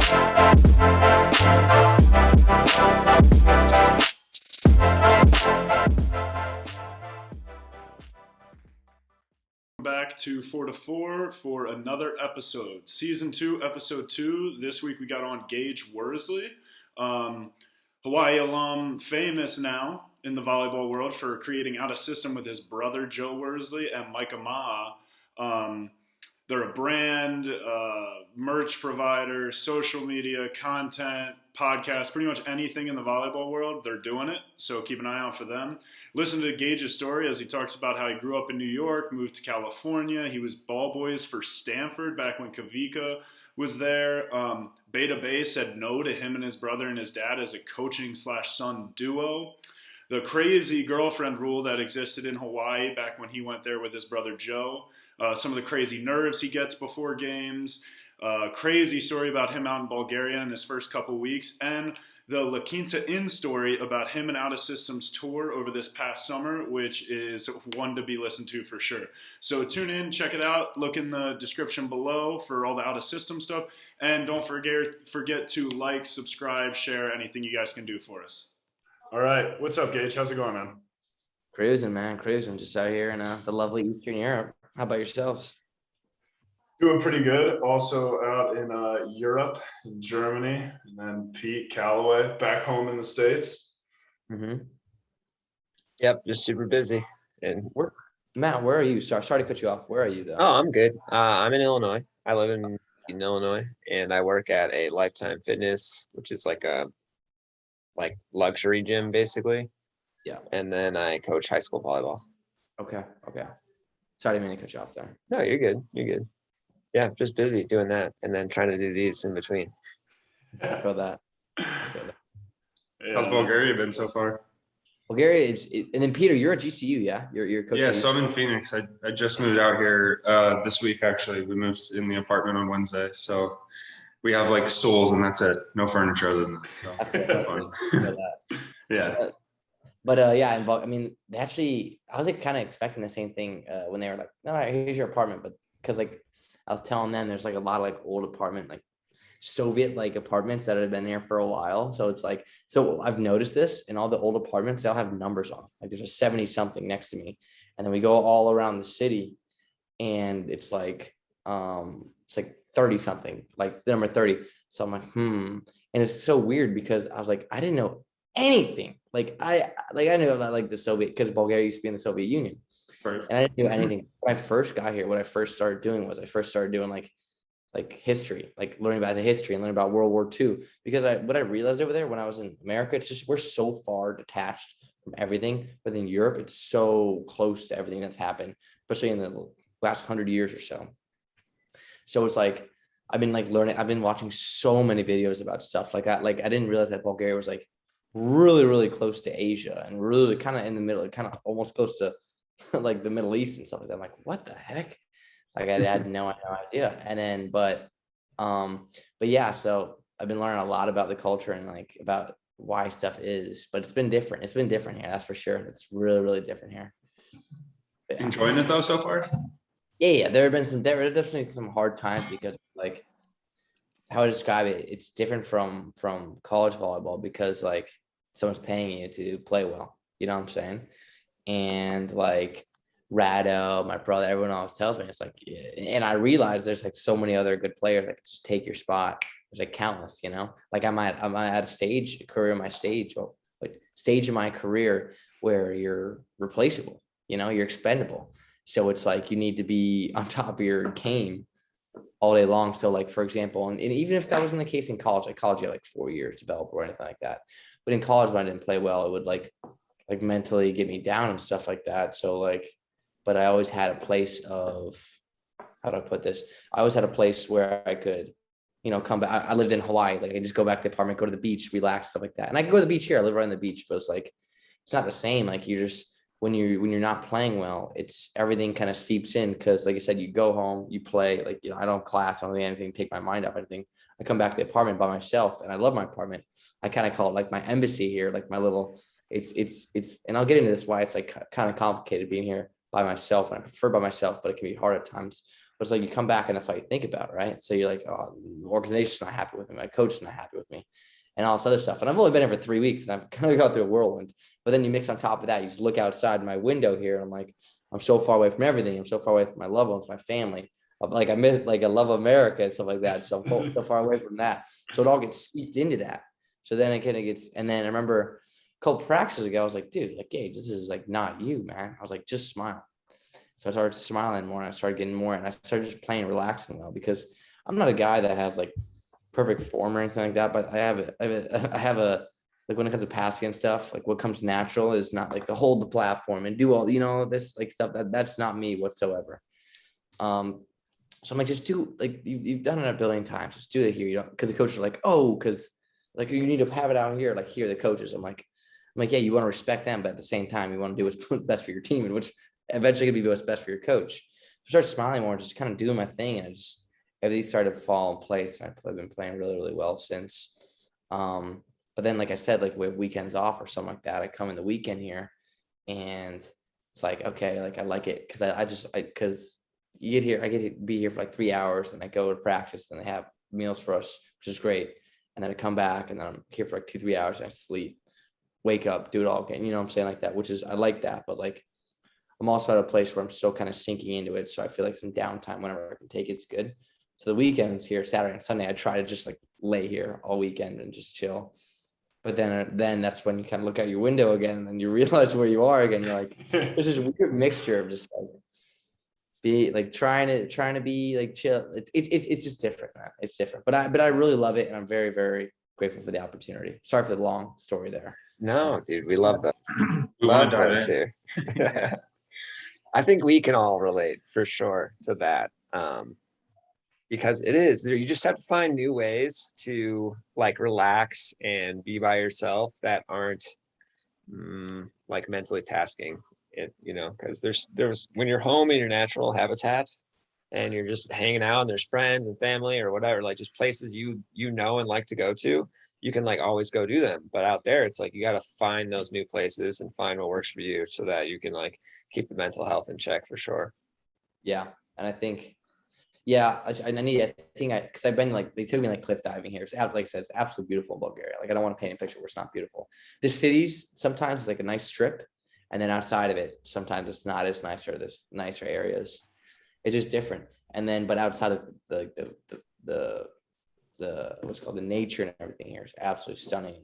Back to 4 to 4 for another episode, season 2, episode 2. This week we got on Gage Worsley, Hawaii alum, famous now in the volleyball world for creating Out of System with his brother Joe Worsley and Micah Maa. They're a brand, merch provider, social media, content, podcast, pretty much anything in the volleyball world, they're doing it. So keep an eye out for them. Listen to Gage's story as he talks about how he grew up in New York, moved to California. He was ball boys for Stanford back when Kavika was there. Beta Bay said no to him and his brother and his dad as a coaching/son duo. The crazy girlfriend rule that existed in Hawaii back when he went there with his brother Joe. Some of the crazy nerves he gets before games. Crazy story about him out in Bulgaria in his first couple weeks. And the La Quinta Inn story about him and Out of Systems tour over this past summer, which is one to be listened to for sure. So tune in, check it out. Look in the description below for all the Out of System stuff. And don't forget to like, subscribe, share, anything you guys can do for us. All right. What's up, Gage? How's it going, man? Cruising, man. Cruising. Just out here in the lovely Eastern Europe. How about yourselves? Doing pretty good. Also out in Europe, in Germany, and then Pete Calloway back home in the States. Mm-hmm. Yep, just super busy. And Matt, where are you? Sorry to cut you off. Where are you though? Oh, I'm good. I'm in Illinois. I live in Illinois, and I work at a Lifetime Fitness, which is like a luxury gym basically. Yeah. And then I coach high school volleyball. Okay. Sorry, I didn't mean to cut you off there. No, you're good. Yeah, just busy doing that and then trying to do these in between. I feel that. How's Bulgaria been so far? Bulgaria is, and then Peter, you're at GCU, yeah? You're coaching. Yeah, so I'm in Phoenix. I just moved out here this week, actually. We moved in the apartment on Wednesday. So we have like stools and that's it. No furniture other than that. So fun. Yeah. But yeah, I mean, I was like kind of expecting the same thing when they were like, all right, here's your apartment. But because like I was telling them there's like a lot of like old apartment, like Soviet like apartments that have been here for a while. So it's like, so I've noticed this in all the old apartments, they'll have numbers on. Like there's a 70 something next to me. And then we go all around the city and it's like 30 something, like the number 30. So I'm like, And it's so weird because I was like, I didn't know anything. I knew about like the Soviet, because Bulgaria used to be in the Soviet Union. Right. And I didn't do anything. When I first got here, what I first started doing was like history, like learning about the history and learning about World War II. Because what I realized over there when I was in America, it's just, we're so far detached from everything. But in Europe, it's so close to everything that's happened, especially in the last 100 years or so. So it's like, I've been like learning, I've been watching so many videos about stuff like that. Like I didn't realize that Bulgaria was like really, really close to Asia and really kind of in the middle, kind of almost close to like the Middle East and stuff like that. I'm like, what the heck? Like I had no idea. And then, but yeah, so I've been learning a lot about the culture and like about why stuff is, but it's been different. It's been different here. That's for sure. It's really, really different here. Yeah. Enjoying it though so far? Yeah. There are definitely some hard times because like how I describe it, it's different from college volleyball because like someone's paying you to play well, you know what I'm saying? And like Rado, my brother, everyone always tells me, it's like, yeah. And I realize there's like so many other good players that can just take your spot. There's like countless, you know, like I'm at a stage in my career where you're replaceable, you know, you're expendable. So it's like, you need to be on top of your game all day long. So like, for example, and even if that wasn't the case in college, you had like 4 years to develop or anything like that. But in college, when I didn't play well, it would like mentally get me down and stuff like that. So like, but I always had a place of, how do I put this? I always had a place where I could, you know, come back. I lived in Hawaii. Like I just go back to the apartment, go to the beach, relax, stuff like that. And I can go to the beach here. I live right on the beach, but it's like, it's not the same. Like you just, when you're not playing well, it's everything kind of seeps in. Cause like I said, you go home, you play, like, you know, I don't class, I don't do anything, take my mind off anything. I come back to the apartment by myself and I love my apartment. I kind of call it like my embassy here, like my little, it's, and I'll get into this, why it's like kind of complicated being here by myself. And I prefer by myself, but it can be hard at times But it's like you come back and that's all you think about, right? So you're like, oh, the organization's not happy with me, my coach is not happy with me, and all this other stuff. And I've only been here for 3 weeks and I've kind of gone through a whirlwind. But then you mix on top of that, you just look outside my window here, and I'm like, I'm so far away from everything. I'm so far away from my loved ones, my family. Like I miss, like I love America and stuff like that. So I'm so far away from that. So it all gets seeped into that. So then it kind of gets, and then I remember a couple practices ago, I was like, dude, like, Gage, this is like not you, man. I was like, just smile. So I started smiling more, and I started getting more, and I started just playing, relaxing well, because I'm not a guy that has like perfect form or anything like that, but I have a like when it comes to passing and stuff, like what comes natural is not like to hold the platform and do all, you know, this like stuff that's not me whatsoever. So I'm like, just do, like, you've done it a billion times, just do it here. You know, because the coaches are like, oh, because like you need to have it out here, like here are the coaches. I'm like, yeah, you want to respect them, but at the same time, you want to do what's best for your team, and which eventually gonna be what's best for your coach. So I started smiling more, just kind of doing my thing, and everything started to fall in place. And I've been playing really, really well since. But then, like I said, like we have weekends off or something like that, I come in the weekend here, and it's like, okay, like I like it because because you get here, I get to be here for like 3 hours, and I go to practice, and they have meals for us, which is great. And then I come back, and then I'm here for like 2-3 hours, and I sleep, wake up, do it all again. You know what I'm saying? Like that, which is, I like that. But like, I'm also at a place where I'm still kind of sinking into it. So I feel like some downtime whenever I can take it's good. So the weekends here, Saturday and Sunday, I try to just like lay here all weekend and just chill. But then that's when you kind of look out your window again, and then you realize where you are again. You're like, there's this weird mixture of just like be like trying to be like chill. It's just different, man. It's different. But I really love it, and I'm very, very grateful for the opportunity. Sorry for the long story there. No, dude, we love that. We Love want to dive those in. here. I think we can all relate for sure to that. Because it is, you just have to find new ways to like relax and be by yourself that aren't like mentally tasking it, you know, because there's when you're home in your natural habitat and you're just hanging out and there's friends and family or whatever, like just places you know and like to go to, you can like always go do them. But out there, it's like you got to find those new places and find what works for you so that you can like keep the mental health in check for sure. Yeah. And I think, yeah, because I've been like, they took me like cliff diving here. It's like I said, it's absolutely beautiful in Bulgaria. Like I don't want to paint a picture where it's not beautiful. The cities sometimes it's like a nice strip, and then outside of it, sometimes it's not as nice, or there's nicer areas. It's just different. And then, but outside of the what's called the nature and everything here is absolutely stunning.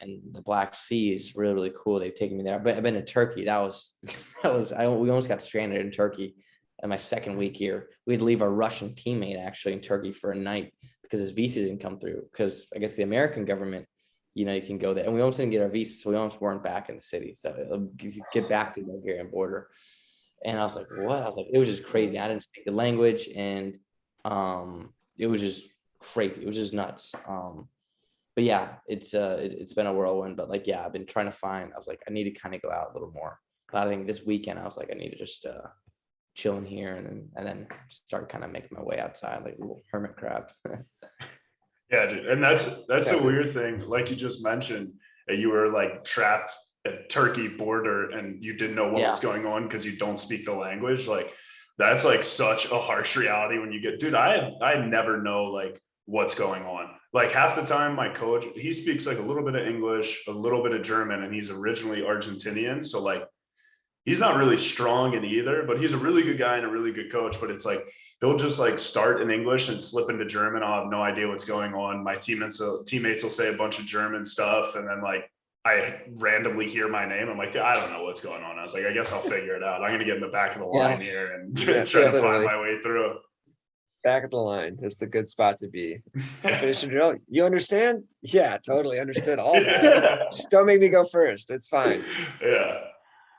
And the Black Sea is really, really cool. They've taken me there. But I've been to Turkey. We almost got stranded in Turkey. In my second week here, we had to leave our Russian teammate actually in Turkey for a night because his visa didn't come through. Because I guess the American government, you know, you can go there, and we almost didn't get our visa, so we almost weren't back in the city. So get back to the Bulgarian border, and I was like, what? I was like, it was just crazy. I didn't speak the language, and it was just crazy. It was just nuts. But yeah, it's been a whirlwind. But like, yeah, I've been trying to find. I was like, I need to kind of go out a little more. But I think this weekend, I was like, I need to just chilling here and then start kind of making my way outside like a little hermit crab. Yeah, dude. And that's a weird thing. Like you just mentioned, that you were like trapped at Turkey border and you didn't know what was going on because you don't speak the language. Like that's like such a harsh reality when you get, dude, I never know like what's going on. Like half the time my coach, he speaks like a little bit of English, a little bit of German, and he's originally Argentinian. So like, he's not really strong in either, but he's a really good guy and a really good coach. But it's like, he'll just like start in English and slip into German. I'll have no idea what's going on. My teammates will say a bunch of German stuff. And then like, I randomly hear my name. I'm like, I don't know what's going on. I was like, I guess I'll figure it out. I'm going to get in the back of the line here and try to find my way through. Back of the line is the good spot to be. Finish the drill. You understand? Yeah, totally understood all that. Just don't make me go first. It's fine. Yeah.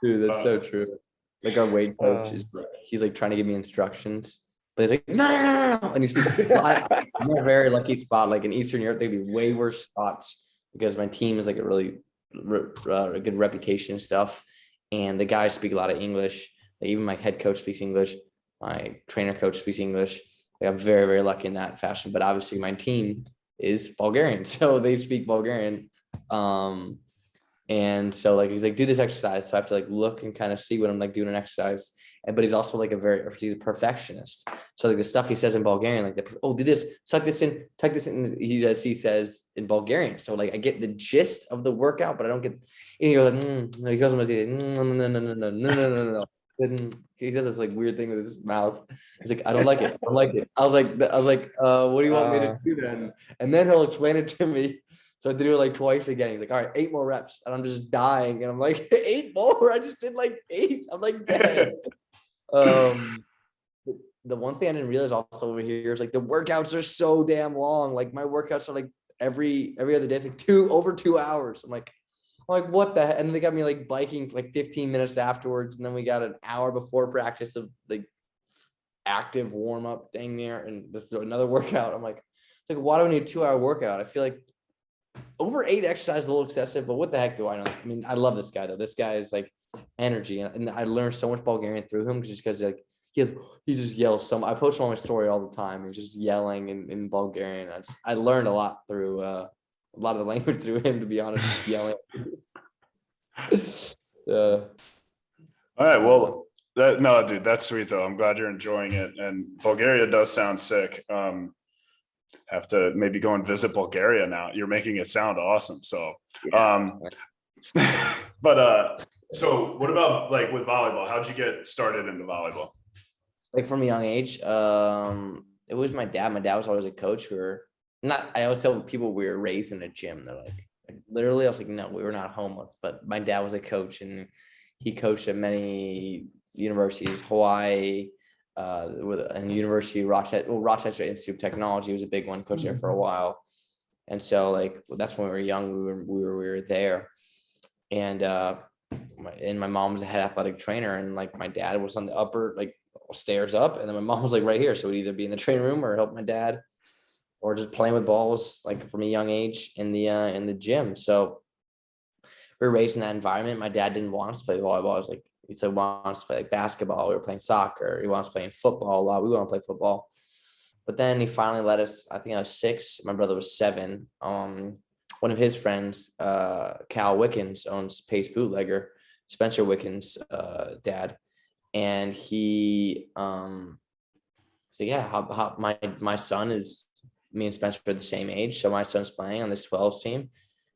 Dude, that's so true. Like our weight coach he's like trying to give me instructions, but he's like, no. And he's I'm in a very lucky spot. Like in Eastern Europe, they'd be way worse spots because my team is like a really a good reputation and stuff. And the guys speak a lot of English. Like even my head coach speaks English. My trainer coach speaks English. Like I'm very, very lucky in that fashion. But obviously my team is Bulgarian, so they speak Bulgarian. And so like, he's like, do this exercise. So I have to like look and kind of see what I'm like doing an exercise. But he's also like he's a perfectionist. So like the stuff he says in Bulgarian, like do this, suck this in, tuck this in. He says in Bulgarian. So like I get the gist of the workout, but I don't get. And he goes like, he goes no. And he does this like weird thing with his mouth. He's like, I don't like it. I don't like it. I was like, what do you want me to do then? And then he'll explain it to me. So I had to do it like twice again. He's like, all right, 8 more reps. And I'm just dying. And I'm like, 8 more? I just did like 8. I'm like, dang. The one thing I didn't realize also over here is like the workouts are so damn long. Like my workouts are like every other day. It's like over 2 hours. I'm like, what the heck? And they got me like biking like 15 minutes afterwards. And then we got an hour before practice of like active warm up dang near. And this is another workout. I'm like, it's like, why do we need a 2-hour workout? I feel like over 8 exercises is a little excessive, but what the heck do I know? I mean, I love this guy though. This guy is like energy, and I learned so much Bulgarian through him just because like he just yells so much. I post on my story all the time. He's just yelling in Bulgarian. I learned a lot through a lot of the language through him, to be honest, just yelling. All right, well, no, dude, that's sweet though. I'm glad you're enjoying it, and Bulgaria does sound sick. Have to maybe go and visit Bulgaria now. You're making it sound awesome. So, so what about like with volleyball? How'd you get started into volleyball? Like from a young age, it was my dad. My dad was always a coach. I always tell people we were raised in a gym. They're like literally, I was like, no, we were not homeless, but my dad was a coach and he coached at many universities, Hawaii, and University of Rochester Institute of Technology was a big one, coached there for a while. And so like, that's when we were young, we were there. And my mom was a head athletic trainer, and like my dad was on the upper like stairs up, and then my mom was like right here. So we'd either be in the training room or help my dad, or just playing with balls like from a young age in the gym. So we were raised in that environment. My dad didn't want us to play volleyball. I was like, he said, want us to play like basketball. We were playing soccer. He wants to play football a lot. We want to play football. But then he finally let us, I think I was 6. My brother was 7. One of his friends, Cal Wickens, owns Pace Bootlegger, Spencer Wickens' dad. And he so yeah, my son is, me and Spencer are the same age. So my son's playing on this 12s team.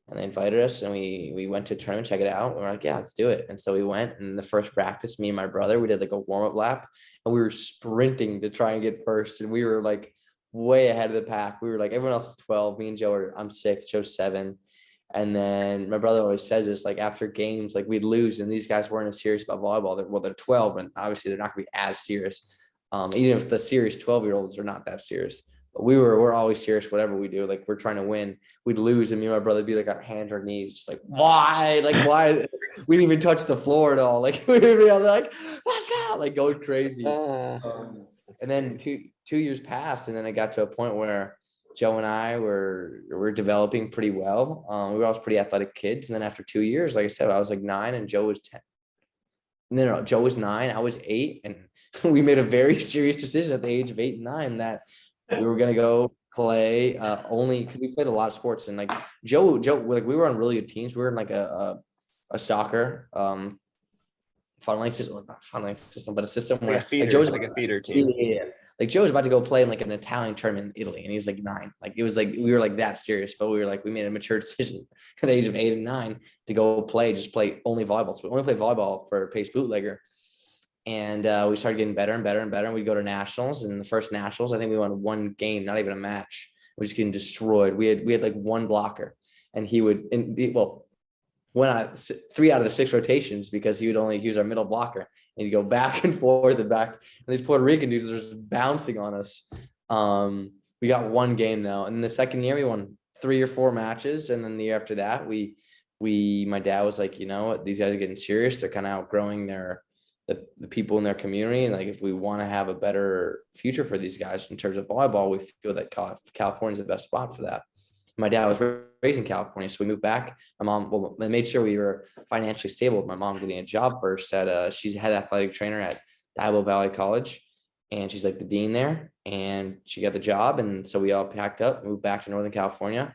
And they invited us, and we went to a tournament, check it out. And we're like, yeah, let's do it. And so we went, and the first practice, me and my brother, we did like a warm-up lap, and we were sprinting to try and get first. And we were like way ahead of the pack. We were like, everyone else is 12. Me and Joe I'm 6, Joe's 7. And then my brother always says this, like after games, like we'd lose, and these guys weren't as serious about volleyball. They're 12, and obviously they're not gonna be as serious. Even if the serious 12-year-olds are not that serious. But we're always serious, whatever we do. Like we're trying to win. We'd lose, and me and my brother would be like on hands or knees, just like why? Like why? We didn't even touch the floor at all. Like we'd be all like, let's go, like going crazy. And then two years passed, and then it got to a point where Joe and I were developing pretty well. We were always pretty athletic kids. And then after 2 years, like I said, I was like 9 and Joe was 10. No, Joe was 9, I was 8, and we made a very serious decision at the age of 8 and 9 that we were gonna go play only because we played a lot of sports. And like Joe, like we were on really good teams. We were in like a soccer funneling system, but a system like where a feeder, like Joe's like a feeder team. Yeah. Like Joe was about to go play in like an Italian tournament in Italy, and he was like 9. Like it was like we were like that serious, but we made a mature decision at the age of 8 and 9 to go play only volleyball. So we only played volleyball for Pace Bootlegger. And we started getting better and better and better. And we'd go to nationals, and the first nationals, I think we won 1 game, not even a match. We just getting destroyed. We had like 1 blocker, and he would, went on 3 out of the 6 rotations because he was our middle blocker, and he'd go back and forth and back. And these Puerto Rican dudes are just bouncing on us. We got 1 game though, and the second year we won 3 or 4 matches, and then the year after that, my dad was like, you know what, these guys are getting serious. They're kind of outgrowing the people in their community, and like if we want to have a better future for these guys in terms of volleyball, we feel that California is the best spot for that. My dad was raised in California, so we moved back. My mom made sure we were financially stable. My mom getting a job first she's a head athletic trainer at Diablo Valley College, and she's like the dean there, and she got the job. And so we all packed up, moved back to Northern California.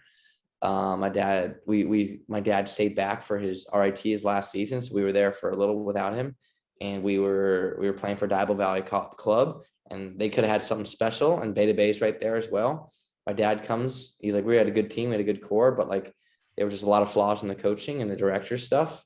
My dad stayed back for his RIT his last season, so we were there for a little without him, and we were playing for Diablo Valley Club, and they could have had something special, and Beta Bay's right there as well. My dad comes, he's like, we had a good team, we had a good core, but like there was just a lot of flaws in the coaching and the director stuff.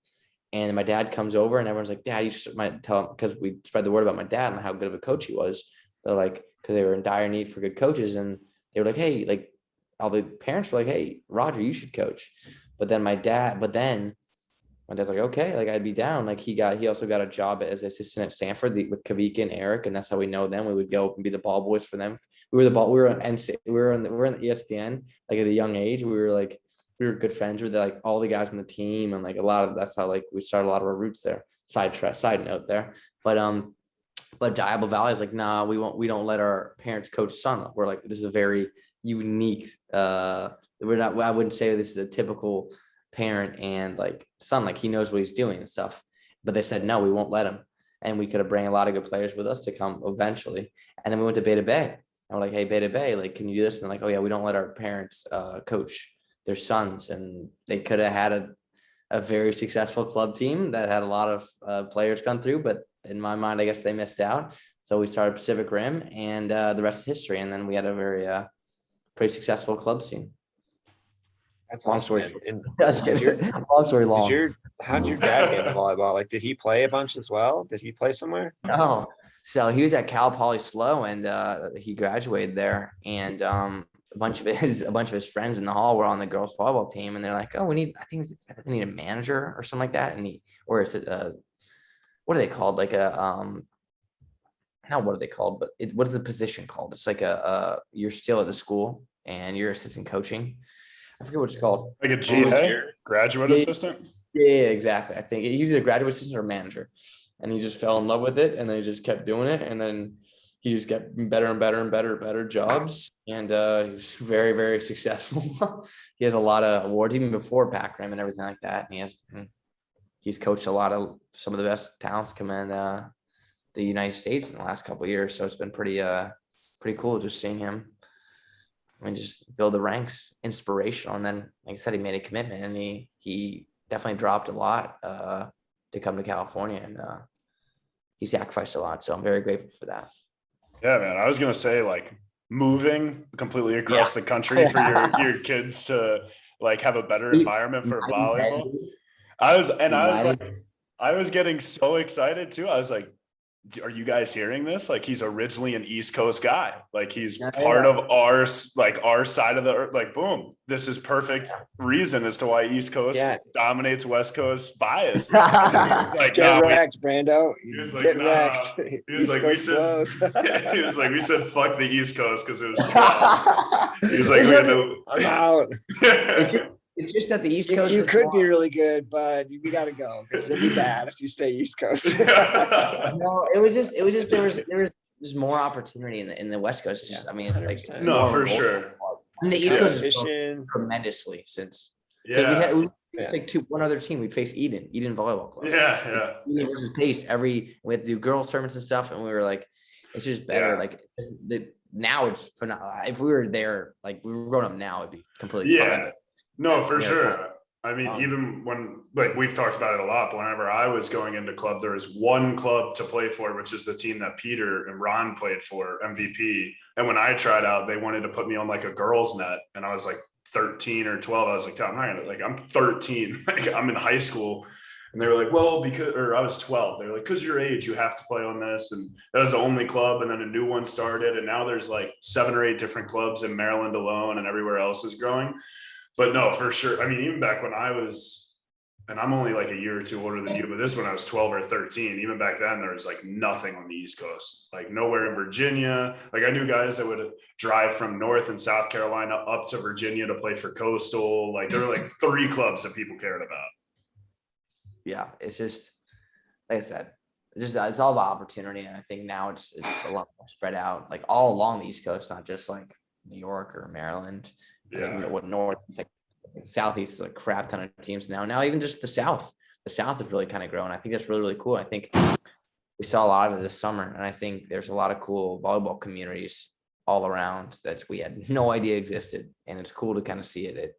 And my dad comes over, and everyone's like, Dad, you might tell him, because we spread the word about my dad and how good of a coach he was. They're like, because they were in dire need for good coaches, and they were like, hey, like all the parents were like, hey, Roger, you should coach. But then my dad's like, okay, like I'd be down. Like he also got a job as assistant at Stanford with Kavika and Eric, and that's how we know them. We would go and be the ball boys for them. We were on NC, we were in the ESPN like at a young age. We were good friends with like all the guys on the team, and like that's how like we started a lot of our roots there. Side note there, but Diablo Valley is like, nah, we don't let our parents coach son. We're like, this is a very unique. I wouldn't say this is a typical parent and like son, like he knows what he's doing and stuff. But they said no, we won't let him, and we could have bring a lot of good players with us to come eventually. And then we went to Beta Bay, and we're like, hey, Beta Bay, like, can you do this? And like, oh yeah, we don't let our parents coach their sons. And they could have had a very successful club team that had a lot of players come through, but in my mind, I guess they missed out. So we started Pacific Rim, and the rest is history. And then we had a very pretty successful club scene. That's long awesome, story. man. Long story long. How'd your dad get into volleyball? Like, did he play a bunch as well? Did he play somewhere? Oh, so he was at Cal Poly SLO, and he graduated there. And a bunch of his friends in the hall were on the girls volleyball team, and they're like, "Oh, they need a manager or something like that." And or is it what are they called? Like not what are they called, but what is the position called? It's like you're still at the school and you're assistant coaching. I forget what it's called. Like a GA, graduate assistant? Yeah, exactly. I think he was a graduate assistant or manager, and he just fell in love with it, and then he just kept doing it, and then he just got better and better jobs, and he's very, very successful. He has a lot of awards even before Pac Rim and everything like that, and he's coached a lot of some of the best talents come in the United States in the last couple of years. So it's been pretty cool just seeing him. I mean, just build the ranks, inspirational. And then, like I said, he made a commitment, and he definitely dropped a lot to come to California, and he sacrificed a lot. So I'm very grateful for that. Yeah, man. I was gonna say, like, moving completely across the country for your kids to like have a better environment for volleyball. I was getting so excited too. I was like, are you guys hearing this? Like, he's originally an East Coast guy. Like, he's part of our side of the, like, boom, this is perfect reason as to why East Coast dominates West Coast bias. Like, get wrecked, Brando. He was like, get wrecked. He was like, he was like, we said fuck the East Coast because it was strong. He was like, I'm out. It's just that the East Coast. You could be really good, but we got to go because it'd be bad if you stay East Coast. No, it was just there was more opportunity in the West Coast. Just, I mean, it's like no, for sure. And the East Coast is tremendously since. It's like one other team. We'd face Eden Volleyball Club. Eden versus Pace we had to do girls tournaments and stuff, and we were like, it's just better. Like now it's phenomenal. If we were there, like we were growing up now, it'd be completely fun. No, for sure. I mean, even when, like, we've talked about it a lot, but whenever I was going into club, there was one club to play for, which is the team that Peter and Ron played for, MVP. And when I tried out, they wanted to put me on like a girls net, and I was like 13 or 12. I was like, I'm 13, like I'm in high school. And they were like, well, I was 12. They were like, because your age, you have to play on this. And that was the only club. And then a new one started. And now there's like 7 or 8 different clubs in Maryland alone, and everywhere else is growing. But no, for sure. I mean, even back when I was, and I'm only like a year or two older than you, but this when I was 12 or 13, even back then, there was like nothing on the East Coast, like nowhere in Virginia. Like I knew guys that would drive from North and South Carolina up to Virginia to play for Coastal. Like there were like 3 clubs that people cared about. Yeah, it's just, like I said, it's all about opportunity. And I think now it's a lot more spread out, like all along the East Coast, not just like New York or Maryland. What North, it's like Southeast is a crap ton of teams now even just the South is really kind of growing. I think that's really, really cool. I think we saw a lot of it this summer, and I think there's a lot of cool volleyball communities all around that we had no idea existed, and it's cool to kind of see it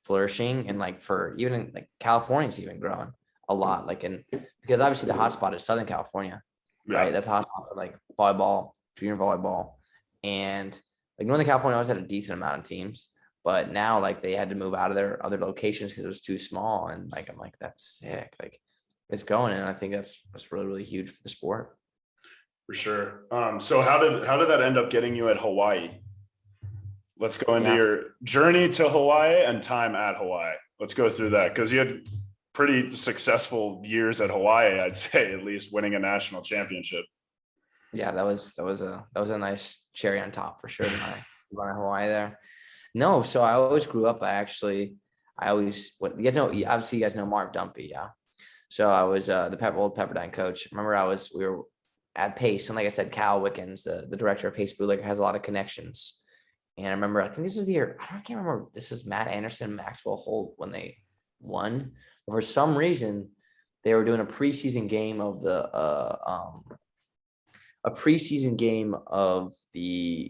flourishing, and like for even like California's even growing a lot, like because obviously the hotspot is Southern California, right? That's a hotspot for like volleyball, junior volleyball, and like Northern California always had a decent amount of teams, but now like they had to move out of their other locations because it was too small, and like I'm like, that's sick, like it's going, and I think that's really, really huge for the sport. For sure. So how did that end up getting you at Hawaii? Let's go into your journey to Hawaii and time at Hawaii. Let's go through that, because you had pretty successful years at Hawaii, I'd say, at least winning a national championship. Yeah, that was a nice cherry on top for sure. My Hawaii there. No, so I always grew up. What you guys know, obviously you guys know Marv Dumpy, yeah. So I was the old Pepperdine coach. Remember, we were at Pace, and like I said, Cal Wickens, the director of Pace Bootlegger, has a lot of connections. And I remember, I think this was the year, I can't remember, this is Matt Anderson, Maxwell Holt when they won. But for some reason, they were doing a preseason game of the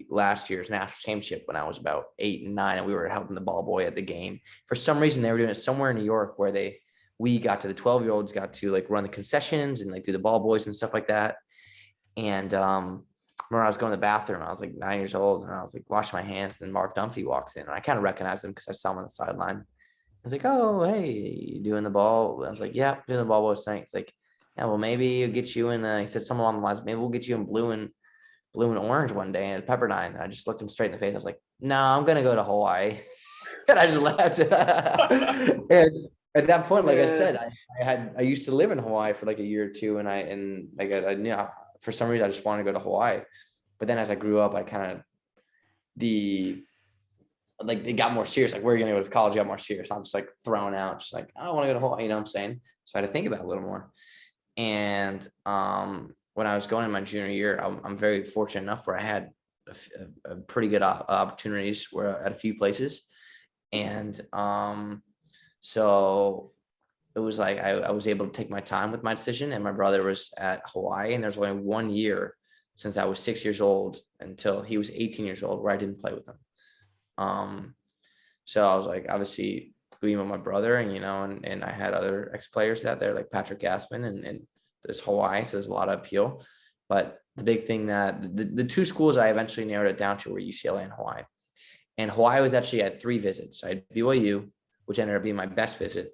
last year's national championship when I was about 8 and 9, and we were helping the ball boy at the game. For some reason, they were doing it somewhere in New York where we got to, the 12-year-olds got to like run the concessions and like do the ball boys and stuff like that. And remember I was going to the bathroom. I was like 9 years old, and I was like washing my hands. And Marv Dumphy walks in, and I kind of recognized him because I saw him on the sideline. I was like, "Oh, hey, you doing the ball?" I was like, "Yeah, doing the ball boys thing." It's like, "Yeah, well, maybe we'll get you in." He said something along the lines, "Maybe we'll get you in blue and orange one day at Pepperdine." And I just looked him straight in the face. I was like, "No, I'm gonna go to Hawaii," and I just laughed. And at that point, like I said, I used to live in Hawaii for like a year or two, and I knew for some reason I just wanted to go to Hawaii. But then as I grew up, I kind of it got more serious. Like, where are you gonna go to college? Got more serious. I'm just like throwing out, just like, I want to go to Hawaii. You know what I'm saying? So I had to think about it a little more. And when I was going in my junior year, I'm very fortunate enough where I had a pretty good opportunities at a few places. And so it was like I was able to take my time with my decision. And my brother was at Hawaii, and there's only 1 year since I was 6 years old until he was 18 years old where I didn't play with him. So I was like, obviously being with my brother, and I had other ex-players out there like Patrick Gassman, and there's Hawaii, so there's a lot of appeal. But the big thing that the two schools I eventually narrowed it down to were UCLA and Hawaii. And Hawaii was actually at 3 visits. I had BYU, which ended up being my best visit,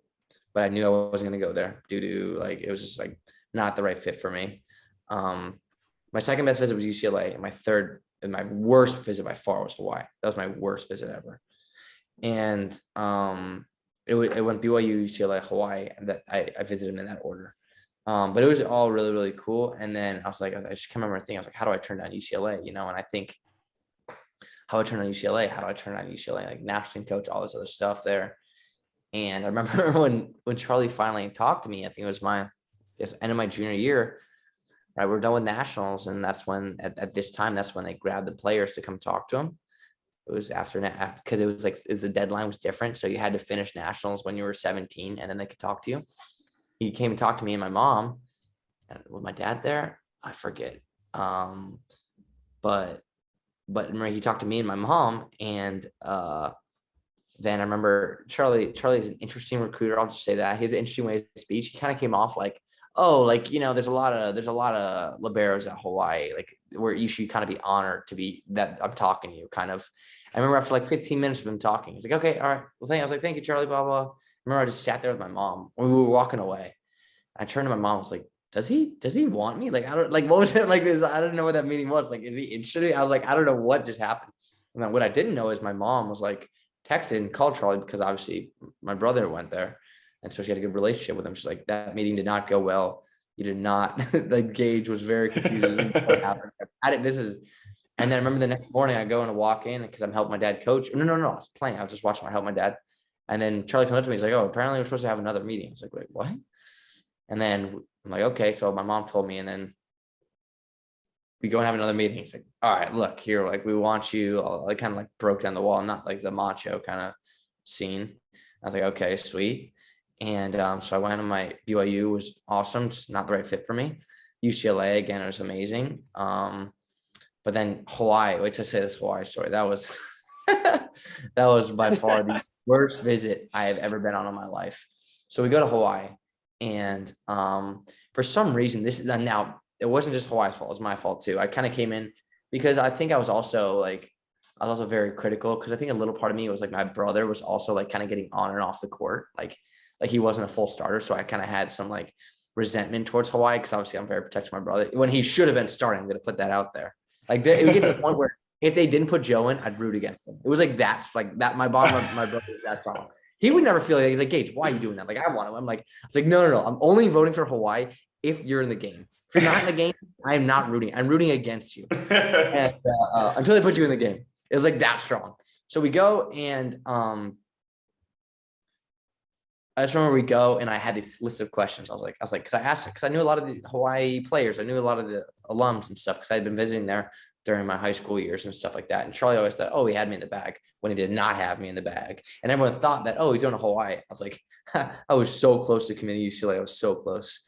but I knew I wasn't going to go there due to like, it was just like not the right fit for me. My second best visit was UCLA, and my worst visit by far was Hawaii. That was my worst visit ever. And it went BYU, UCLA, Hawaii, and that I visited them in that order. But it was all really, really cool. And then I was like, I just can't remember thinking, I was like, how do I turn down UCLA? And I think how I turn on UCLA, like national team coach, all this other stuff there. And I remember when Charlie finally talked to me, I think it was end of my junior year, right? We're done with nationals. And that's when, at this time, that's when they grabbed the players to come talk to them. It was after because it was like, the deadline was different. So you had to finish nationals when you were 17, and then they could talk to you. He came and talked to me and my mom, and with my dad there, I forget. But remember, he talked to me and my mom, and then I remember Charlie is an interesting recruiter. I'll just say that. He has an interesting way to speak. He kind of came off like, oh, like, there's a lot of liberos at Hawaii, like where you should kind of be honored to be that I'm talking to you kind of. I remember after like 15 minutes of him talking, he's like, okay, all right. Well, I was like, thank you, Charlie, blah, blah. I remember I just sat there with my mom when we were walking away. I turned to my mom, I was like, does he want me? Like, I don't, like, what was it like this? I don't know what that meeting was. Like, is he interested? I was like, I don't know what just happened. And then what I didn't know is my mom was like texted and called Charlie, because obviously my brother went there. And so she had a good relationship with him. She's like, that meeting did not go well. You did not, like, Gage was very confused. What happened? And then I remember the next morning I go and walk in because I'm helping my dad coach. No, I was playing. I was just watching. I help my dad. And then Charlie comes up to me. He's like, oh, apparently we're supposed to have another meeting. I was like, wait, what? And then I'm like, okay. So my mom told me, and then we go and have another meeting. He's like, all right, look here. Like, we want you. I kind of like broke down the wall, not like the macho kind of scene. I was like, okay, sweet. And so I went, and my BYU was awesome. Just not the right fit for me. UCLA, again, it was amazing. But then Hawaii, wait till I say this Hawaii story. That was That was by far the worst visit I have ever been on in my life. So we go to Hawaii, and for some reason, this is now, it wasn't just Hawaii's fault, it was my fault too. I kind of came in because I think I was also very critical, because I think a little part of me was like, my brother was also like kind of getting on and off the court. Like he wasn't a full starter. So I kind of had some like resentment towards Hawaii, because obviously I'm very protective of my brother when he should have been starting. I'm going to put that out there. Like it would get to the point where if they didn't put Joe in, I'd root against him. It was like that. My bottom of my brother was that strong. He would never feel like, he's like, Gage, why are you doing that? Like, I want him. I'm like, it's like, no. I'm only voting for Hawaii if you're in the game. If you're not in the game, I am not rooting. I'm rooting against you. And, until they put you in the game. It was like that strong. So we go, and I just remember we go, and I had this list of questions. I was like, because I knew a lot of the Hawaii players. I knew a lot of the alums and stuff, because I had been visiting there during my high school years and stuff like that. And Charlie always thought, oh, he had me in the bag, when he did not have me in the bag. And everyone thought that, oh, he's going to Hawaii. I was like, I was so close to committing to UCLA. I was so close.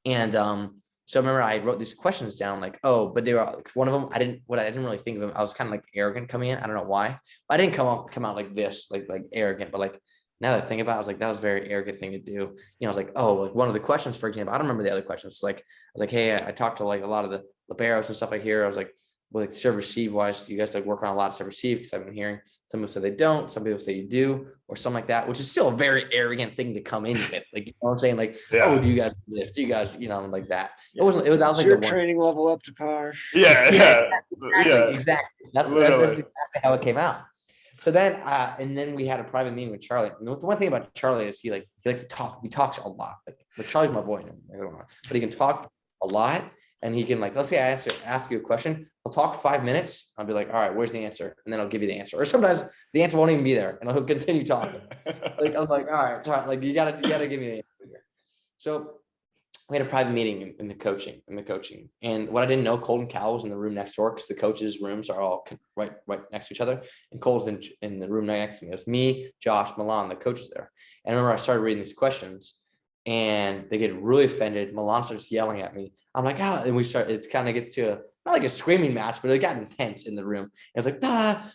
And so I remember I wrote these questions down, like, oh, but they were like, one of them, I didn't really think of them. I was kind of like arrogant coming in. I don't know why. But I didn't come out like this, like arrogant, but like, now that I think about it, I was like, that was a very arrogant thing to do. You know, I was like, oh, like one of the questions, for example, I don't remember the other questions. It's like, I was like, hey, I talked to like a lot of the liberos and stuff I hear. I was like, well, like serve receive wise, do you guys like work on a lot of serve receive? Because I've been hearing some people say they don't, some people say you do, or something like that, which is still a very arrogant thing to come in with. Like, you know what I'm saying? Like, oh, do you guys do this? Do you guys, you know, like that? It wasn't. That was like your training level up to par. Exactly. That's exactly how it came out. So then, and then we had a private meeting with Charlie. And the one thing about Charlie is he likes to talk. He talks a lot. Like Charlie's my boy, but he can talk a lot, and he can, like, let's say I ask you a question. I'll talk 5 minutes. I'll be like, all right, where's the answer? And then I'll give you the answer. Or sometimes the answer won't even be there, and I'll continue talking. Like I'm like, all right, like you gotta give me the answer here. So we had a private meeting in the coaching. And what I didn't know, Colt and Cal was in the room next door, because the coaches' rooms are all right next to each other. And Colt's in the room next to me. It was me, Josh, Milan, the coaches there. And I remember I started reading these questions, and they get really offended. Milan starts yelling at me. I'm like, and it kind of gets to not like a screaming match, but it got intense in the room. And it's like,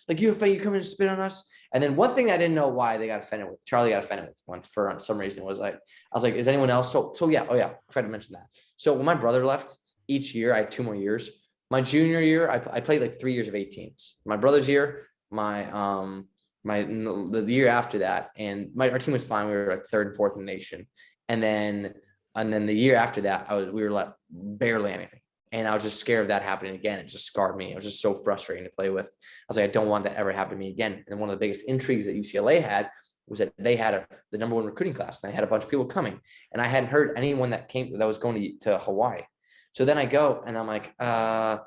like you coming to spit on us. And then one thing I didn't know why they got offended with, Charlie got offended with once for some reason, was like, I was like, is anyone else? So yeah. Oh yeah. I tried to mention that. So when my brother left, each year, I had 2 more years. My junior year, I played like 3 years of 18s. My brother's year, the year after that, and our team was fine. We were like 3rd and 4th in the nation. And then the year after that, we were like barely anything. And I was just scared of that happening again. It just scarred me. It was just so frustrating to play with. I was like, I don't want that ever to happen to me again. And one of the biggest intrigues that UCLA had was that they had the number 1 recruiting class, and they had a bunch of people coming. And I hadn't heard anyone that was going to Hawaii. So then I go, and I'm like, I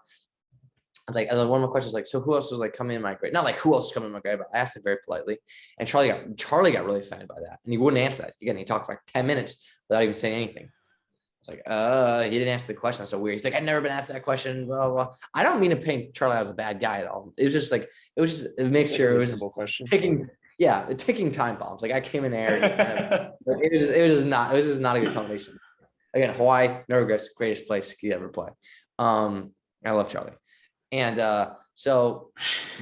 was like, one of my questions, like, so who else is like coming in my grade? Not like who else is coming in my grade, but I asked it very politely. And Charlie got really offended by that. And he wouldn't answer that. Again, he talked for like 10 minutes without even saying anything. It's like, he didn't answer the question. That's so weird. He's like, I've never been asked that question. Blah, blah. I don't mean to paint Charlie out as a bad guy at all. It was just like, it makes sure it was a simple question. Ticking time bombs. Like I came in there. It was just not a good combination. Again, Hawaii, no regrets, greatest place you ever play. I love Charlie. And so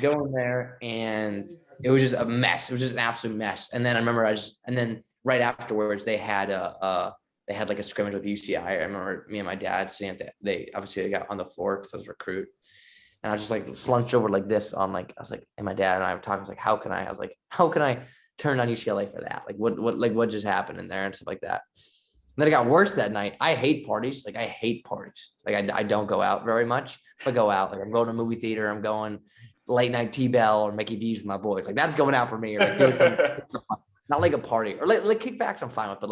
going there, and it was just a mess. It was just an absolute mess. And then I remember right afterwards, they had like a scrimmage with UCI. I remember me and my dad sitting at they got on the floor because I was a recruit. And I was just like slunched over like this. I was like, and my dad and I were talking. I was like, how can I turn on UCLA for that? Like what just happened in there and stuff like that. And then it got worse that night. I hate parties. Like I hate parties. Like I don't go out very much. If I go out, like I'm going to a movie theater, I'm going late night T-Bell or Mickey D's with my boys. Like that's going out for me, or like doing something, not like a party, or like kickbacks I'm fine with,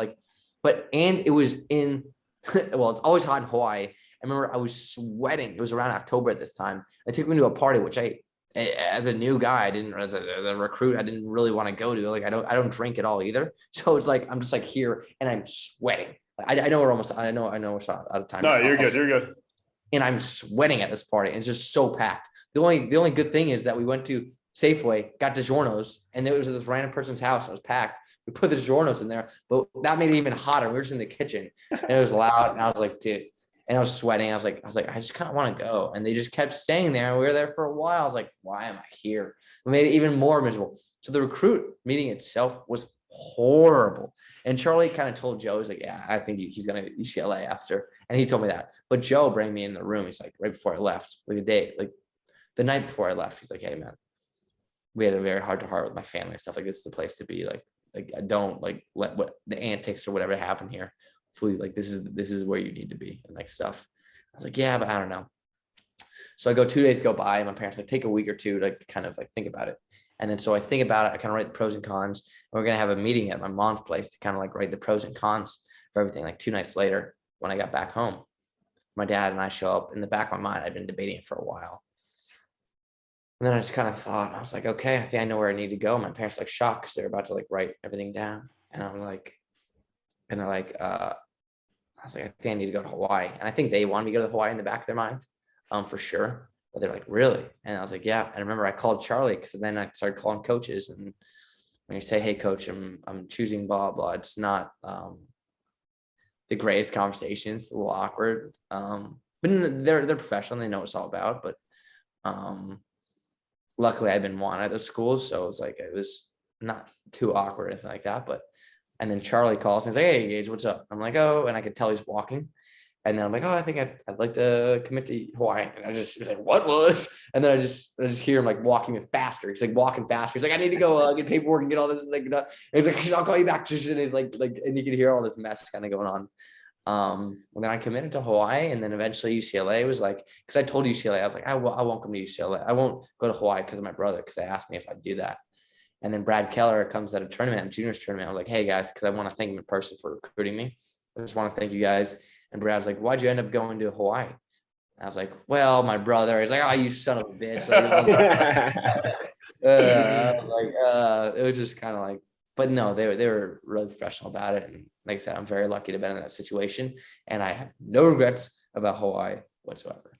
and it was well, it's always hot in Hawaii. I remember I was sweating. It was around October at this time. They took me to a party, which as a new guy, as a recruit, I didn't really want to go to. Like I don't drink at all either. So it's like I'm just like here and I'm sweating. Like, I know we're out of time. No, you're good. And I'm sweating at this party, and it's just so packed. The only good thing is that we went to Safeway, got DiGiorno's, and there was this random person's house. It was packed. We put the DiGiorno's in there, but that made it even hotter. We were just in the kitchen, and it was loud. And I was like, dude. And I was sweating. I was like, I just kind of want to go. And they just kept staying there. We were there for a while. I was like, why am I here? It made it even more miserable. So the recruit meeting itself was horrible. And Charlie kind of told Joe, he's like, yeah, I think he's going to UCLA after. And he told me that. But Joe brought me in the room. He's like, right before I left, the night before I left, he's like, hey, man, we had a very heart to heart with my family and stuff. Like, this is the place to be. Like I don't like let what the antics or whatever happen here. Like, this is where you need to be and like stuff. I was like, yeah, but I don't know. So I go 2 days go by and my parents like take a week or two to kind of like think about it. And then so I think about it, I kind of write the pros and cons. And we're gonna have a meeting at my mom's place to kind of like write the pros and cons for everything. Like 2 nights later, when I got back home, my dad and I show up. In the back of my mind, I'd been debating it for a while. And then I just kind of thought, I was like, okay, I think I know where I need to go. My parents were like shocked because they're about to like write everything down. And I was like, and they're like, I was like, I think I need to go to Hawaii. And I think they wanted me to go to Hawaii in the back of their minds, for sure. But they're like, really? And I was like, yeah. And I remember I called Charlie because then I started calling coaches. And when you say, hey, coach, I'm choosing blah, blah, it's not the greatest conversations, a little awkward. But they're professional. They know what it's all about. But luckily I've been wanted at those schools. So it was not too awkward or anything like that. But and then Charlie calls and he's like, hey, Gage, what's up? I'm like, oh, and I could tell he's walking. And then I'm like, oh, I think I'd like to commit to Hawaii. And I just was like, what was? And then I just hear him like walking faster. He's like walking faster. He's like, I need to go get paperwork and get all this. Like, and he's like, I'll call you back. And he's like, and you can hear all this mess kind of going on. And then I committed to Hawaii, and then eventually UCLA was like, because I told UCLA, I was like, I won't come to UCLA. I won't go to Hawaii because of my brother, because they asked me if I'd do that. And then Brad Keller comes at a tournament, juniors tournament. I was like, hey guys, because I want to thank him in person for recruiting me. I just want to thank you guys. And Brad's like, why'd you end up going to Hawaii? I was like, well, my brother. He's like, oh, you son of a bitch. It was just kind of like, but no, they were really professional about it. And like I said, I'm very lucky to have been in that situation, and I have no regrets about Hawaii whatsoever.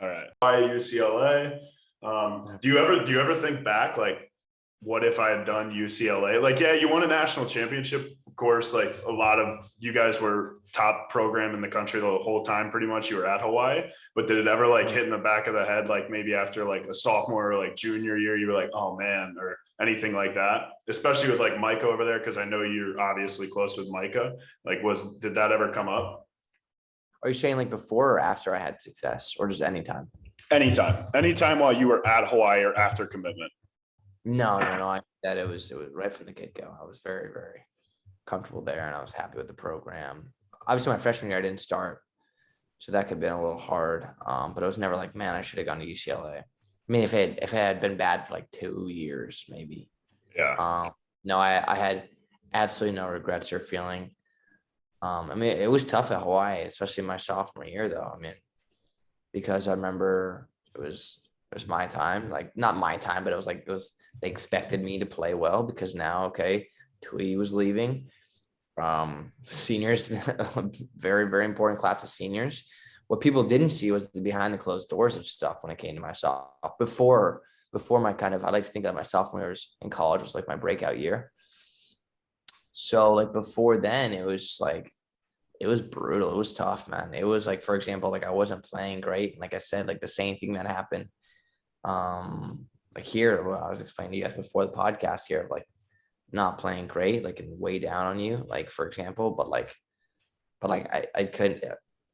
All right. Hawaii, UCLA. Do you ever think back, like, what if I had done UCLA? Like, yeah, you won a national championship, of course. Like, a lot of you guys were top program in the country the whole time, pretty much. You were at Hawaii, but did it ever like hit in the back of the head, like maybe after like a sophomore or like junior year, you were like, oh man, or anything like that? Especially with like Micah over there, because I know you're obviously close with Micah. Like, did that ever come up? Are you saying like before or after I had success, or just anytime? Anytime while you were at Hawaii or after commitment. No. It was right from the get-go. I was very, very comfortable there, and I was happy with the program. Obviously, my freshman year I didn't start, so that could have been a little hard. But I was never like, man, I should have gone to UCLA. I mean, if it had been bad for like 2 years, maybe. Yeah. No, I had absolutely no regrets or feeling. I mean, it was tough at Hawaii, especially my sophomore year, though. I mean, because I remember it was my time, like not my time, but it was they expected me to play well, because now, okay, Tui was leaving. Seniors, very, very important class of seniors. What people didn't see was the behind the closed doors of stuff when it came to myself. Before my kind of, I like to think that my sophomore years in college was like my breakout year. So like before then, it was like, it was brutal. It was tough, man. It was like, for example, like I wasn't playing great. Like I said, like the same thing that happened like here, what I was explaining to you guys before the podcast here, like not playing great, like and way down on you, like for example, but I couldn't.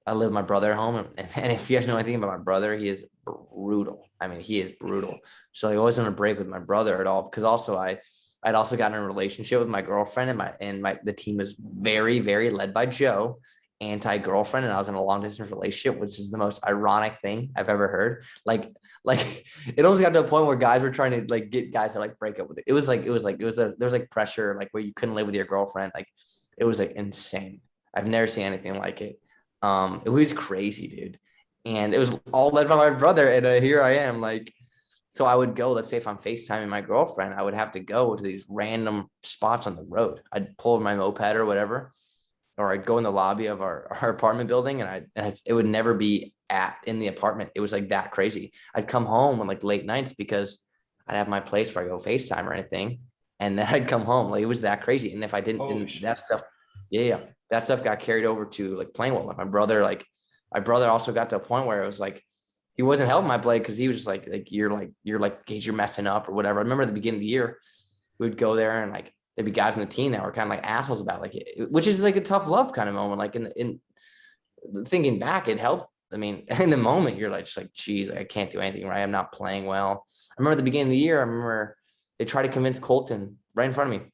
I live with my brother at home, and if you guys know anything about my brother, he is brutal. I mean, he is brutal. So I wasn't on a break with my brother at all, because also I'd also gotten in a relationship with my girlfriend, and the team was very, very led by Joe, anti-girlfriend, and I was in a long distance relationship, which is the most ironic thing I've ever heard. Like it almost got to a point where guys were trying to like get guys to like break up with it. There was like pressure, like where you couldn't live with your girlfriend. Like it was like insane. I've never seen anything like it. It was crazy, dude. And it was all led by my brother. And here I am, like, so I would go, let's say if I'm FaceTiming my girlfriend, I would have to go to these random spots on the road. I'd pull my moped or whatever, or I'd go in the lobby of our apartment building, and it would never be in the apartment. It was like that crazy. I'd come home on like late nights because I'd have my place where I go FaceTime or anything. And then I'd come home. Like it was that crazy. And if I didn't, that stuff got carried over to like playing well. Like my brother, like my brother also got to a point where it was like, he wasn't helping my play because he was just you're Gage, you're messing up or whatever. I remember at the beginning of the year, we would go there and like, there'd be guys on the team that were kind of like assholes about like, which is like a tough love kind of moment. Like in thinking back, it helped. I mean, in the moment, you're like, just like, geez, I can't do anything right. I'm not playing well. I remember at the beginning of the year, I remember they tried to convince Colton right in front of me.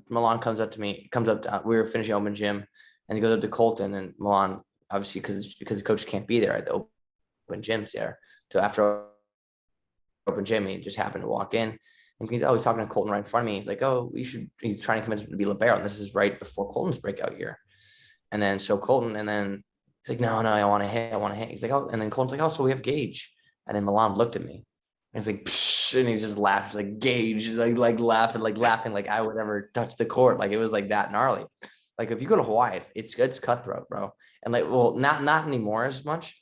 Milan comes up, we were finishing open gym, and he goes up to Colton, and Milan, obviously, because the coach can't be there at the open gyms there. So after open gym, he just happened to walk in, and he's talking to Colton right in front of me. He's like, he's trying to convince him to be libero, and this is right before Colton's breakout year. And then so Colton, and then he's like, no, I want to hit. He's like, and then Colton's like, so we have Gage. And then Milan looked at me, and he's like, psh, and he just laughed. He's like, Gage, like laughing like I would ever touch the court. Like it was like that gnarly. Like if you go to Hawaii, it's cutthroat, bro. And like, well, not anymore as much.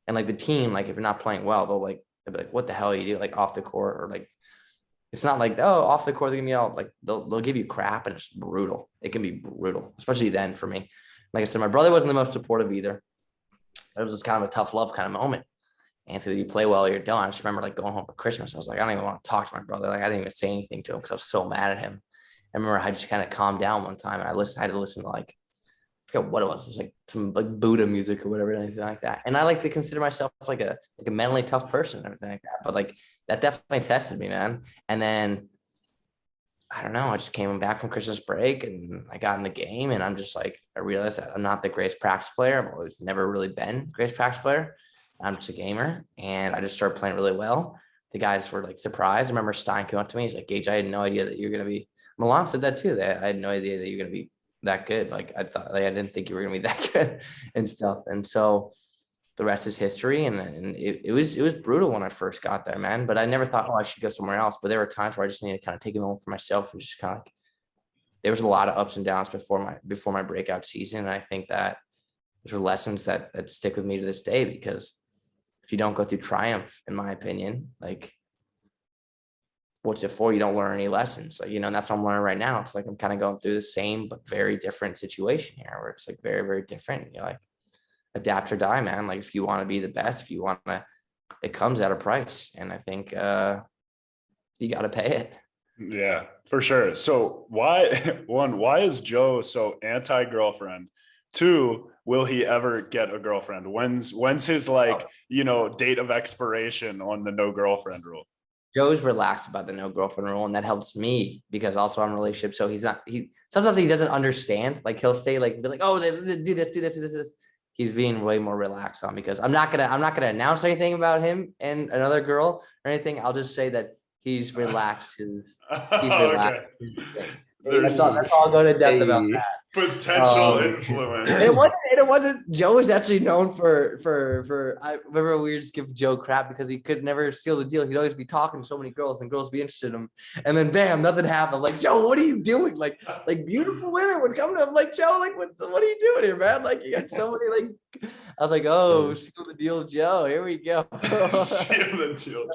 And like the team, like if you're not playing well, they'll be like, what the hell are you do? Like off the court, or like, it's not like, off the court, they're gonna be all like, they'll give you crap, and it's brutal. It can be brutal, especially then for me. Like I said, my brother wasn't the most supportive either. It was just kind of a tough love kind of moment. And so you play well, you're done. I just remember like going home for Christmas. I was like, I don't even want to talk to my brother. Like I didn't even say anything to him because I was so mad at him. I remember I just kind of calmed down one time, and I had to listen to like, I forget what it was. It was like some like Buddha music or whatever, anything like that. And I like to consider myself like a mentally tough person and everything like that. But like that definitely tested me, man. And then I don't know, I just came back from Christmas break, and I got in the game, and I'm just like, I realized that I'm not the greatest practice player. I've always never really been the greatest practice player. I'm just a gamer, and I just started playing really well. The guys were like surprised. I remember Stein came up to me. He's like, Gage, I had no idea that you're going to be, Milan said that too. That I had no idea that you're going to be that good. Like I thought, like, I didn't think you were going to be that good and stuff. And so the rest is history. And it was brutal when I first got there, man. But I never thought, I should go somewhere else. But there were times where I just needed to kind of take it home for myself, and just kind of like, there was a lot of ups and downs before my breakout season. And I think that those are lessons that stick with me to this day, because if you don't go through triumph, in my opinion, like what's it for? You don't learn any lessons. Like, and that's what I'm learning right now. It's like I'm kind of going through the same but very different situation here, where it's like very, very different. You're like, adapt or die, man. Like if you want to be the best, if you want to, it comes at a price. And I think you got to pay it. Yeah, for sure. So why is Joe so anti-girlfriend? 2, will he ever get a girlfriend? When's his date of expiration on the no girlfriend rule? Joe's relaxed about the no girlfriend rule, and that helps me because also I'm in a relationship. So sometimes he doesn't understand. Like he'll say be like, oh, do this. He's being way more relaxed on, because I'm not gonna announce anything about him and another girl or anything. I'll just say that he's relaxed. He's relaxed. Okay. That's all I'll go to depth about that. Potential influence. It wasn't. Joe was actually known for. I remember we would just give Joe crap because he could never seal the deal. He'd always be talking to so many girls, and girls be interested in him. And then bam, nothing happened. I'm like, Joe, what are you doing? Like beautiful women would come to him. Like, Joe, like what are you doing here, man? Like you got so many like. I was like, oh, seal the deal, Joe. Here we go. Seal the deal.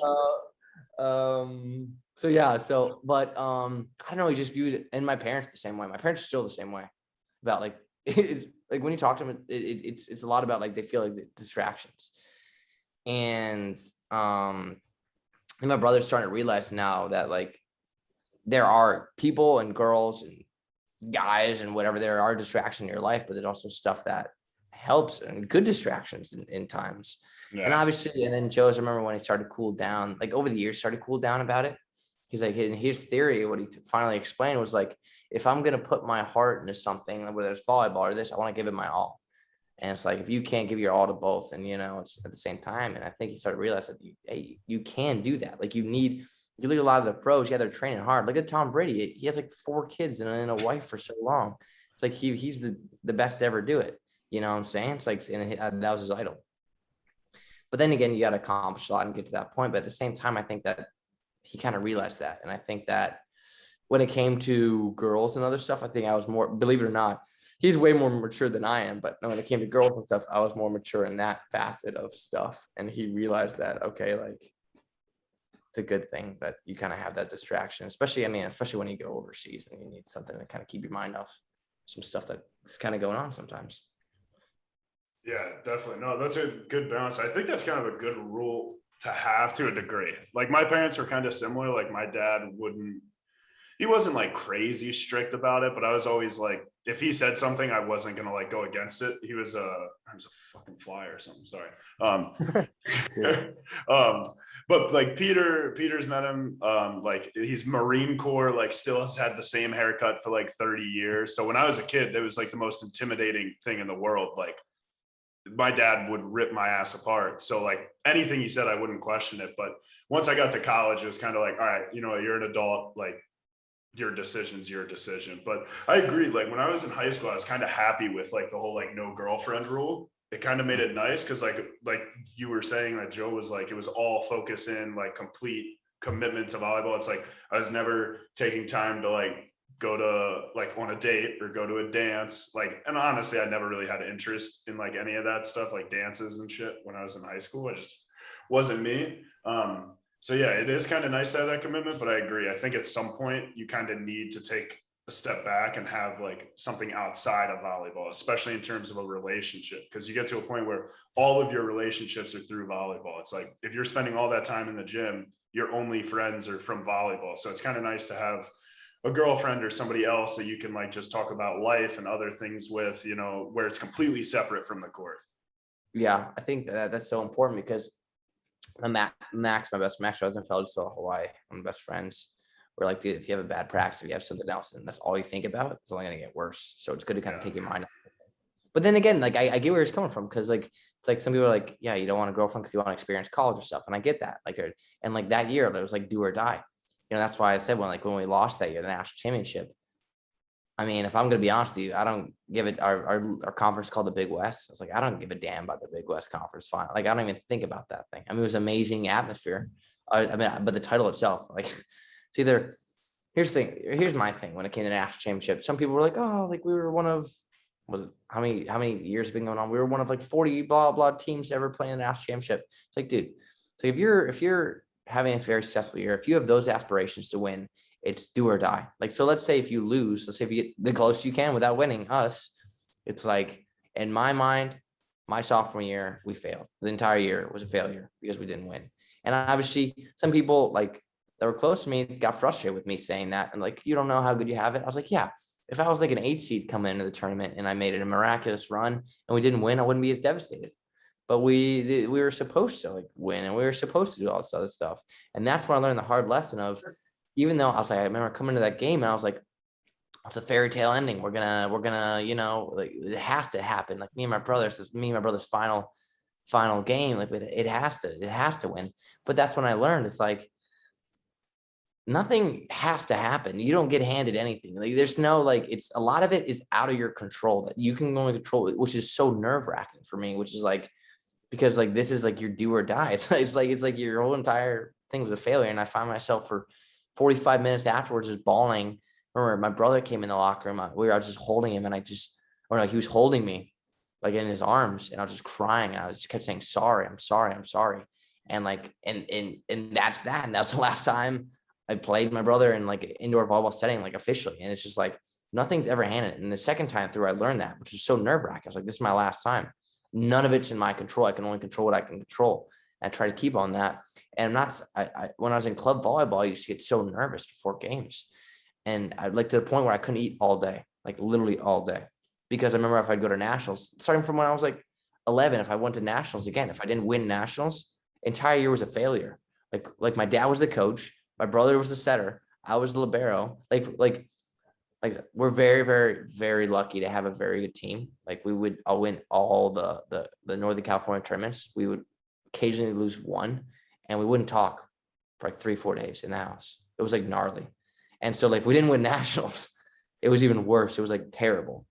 But I don't know, he just views it, and my parents the same way. My parents are still the same way about like, it's like when you talk to them, it's a lot about like they feel like the distractions. And my brother's starting to realize now that like there are people and girls and guys and whatever, there are distractions in your life, but there's also stuff that helps and good distractions in times. Yeah. And obviously, and then Joe's, I remember when he started to cool down, like over the years, started to cool down about it. He's like, in his theory, what he finally explained was like, if I'm going to put my heart into something, whether it's volleyball or this, I want to give it my all. And it's like, if you can't give your all to both, and it's at the same time. And I think he started to realize that you can do that. Like you look at a lot of the pros, they're training hard. Look at Tom Brady. He has like 4 kids and a wife for so long. It's like, he's the best to ever do it. You know what I'm saying? It's like, and that was his idol. But then again, you got to accomplish a lot and get to that point. But at the same time, I think that he kind of realized that. And I think that when it came to girls and other stuff, I think I was more, believe it or not, he's way more mature than I am. But when it came to girls and stuff, I was more mature in that facet of stuff. And he realized that, okay, like it's a good thing that you kind of have that distraction, especially when you go overseas and you need something to kind of keep your mind off some stuff that's kind of going on sometimes. Yeah, definitely. No, that's a good balance. I think that's kind of a good rule to have to a degree. Like my parents were kind of similar. Like my dad he wasn't like crazy strict about it, but I was always like, if he said something, I wasn't gonna like go against it. He was a fucking fly or something. Sorry. But like Peter's met him. Like he's Marine Corps, like still has had the same haircut for like 30 years. So when I was a kid, that was like the most intimidating thing in the world. Like my dad would rip my ass apart. So like anything he said, I wouldn't question it. But once I got to college, it was kind of like, all right, you're an adult, like your decision's your decision. But I agree. Like when I was in high school, I was kind of happy with like the whole like no girlfriend rule. It kind of made it nice because like you were saying that Joe was like, it was all focus in like complete commitment to volleyball. It's like I was never taking time to like go to like on a date or go to a dance. Like, and honestly, I never really had interest in like any of that stuff, like dances and shit when I was in high school. It just wasn't me. So yeah, it is kind of nice to have that commitment, but I agree. I think at some point you kind of need to take a step back and have like something outside of volleyball, especially in terms of a relationship, because you get to a point where all of your relationships are through volleyball. It's like if you're spending all that time in the gym, your only friends are from volleyball. So it's kind of nice to have a girlfriend or somebody else that you can like just talk about life and other things with, where it's completely separate from the court. Yeah, I think that's so important because Max, my best Max Rosenfeld, is still Hawaii. One of my best friends. We're like, dude, if you have a bad practice, if you have something else, and that's all you think about, it's only gonna get worse. So it's good to kind of take your mind off. But then again, like I get where he's coming from, because like it's like some people are like, yeah, you don't want a girlfriend because you want to experience college or stuff, and I get that. Like, and like that year, it was like do or die. That's why I said when we lost that year, the national championship. I mean, if I'm going to be honest with you, I don't give it our conference called the Big West. I was like, I don't give a damn about the Big West Conference final. Like, I don't even think about that thing. I mean, it was amazing atmosphere. But the title itself, like, it's either, here's my thing when it came to the national championship. Some people were like, oh, like we were one of, how many years have been going on? We were one of like 40 blah, blah teams ever playing the national championship. It's like, dude, so if you're having a very successful year, if you have those aspirations to win, it's do or die. Like, so let's say if you lose, let's say if you get the closest you can without winning us, it's like, in my mind, my sophomore year, we failed. The entire year was a failure because we didn't win. And obviously some people like that were close to me got frustrated with me saying that. And like, you don't know how good you have it. I was like, yeah, if I was like an 8 seed coming into the tournament and I made it a miraculous run and we didn't win, I wouldn't be as devastated. But we were supposed to like win and we were supposed to do all this other stuff. And that's when I learned the hard lesson of, even though I was like, I remember coming to that game and I was like, it's a fairy tale ending. We're gonna, like it has to happen. Like me and my brother's final game. Like it has to win. But that's when I learned it's like, nothing has to happen. You don't get handed anything. Like there's no, like, it's a lot of it is out of your control that you can only control, which is so nerve wracking for me, which is like, because like, this is like your do or die. It's like your whole entire thing was a failure. And I find myself for 45 minutes afterwards just bawling. Remember, my brother came in the locker room. I was just holding him, and he was holding me like in his arms, and I was just crying. And I just kept saying, sorry, I'm sorry, I'm sorry. And like, and that's that. And that's the last time I played my brother in like an indoor volleyball setting, like officially. And it's just like, nothing's ever handed. And the second time through, I learned that, which was so nerve wracking. I was like, this is my last time. None of it's in my control. I can only control what I can control. And I try to keep on that. And when I was in club volleyball, I used to get so nervous before games. And I like to the point where I couldn't eat all day, like literally all day. Because I remember if I'd go to nationals, starting from when I was like 11, if I went to nationals again, if I didn't win nationals, entire year was a failure. Like my dad was the coach, my brother was the setter, I was the libero. Like we're very, very, very lucky to have a very good team. Like I'll win all the Northern California tournaments. We would occasionally lose one, and we wouldn't talk for like 3-4 days in the house. It was like gnarly. And so like, if we didn't win nationals, it was even worse. It was like terrible.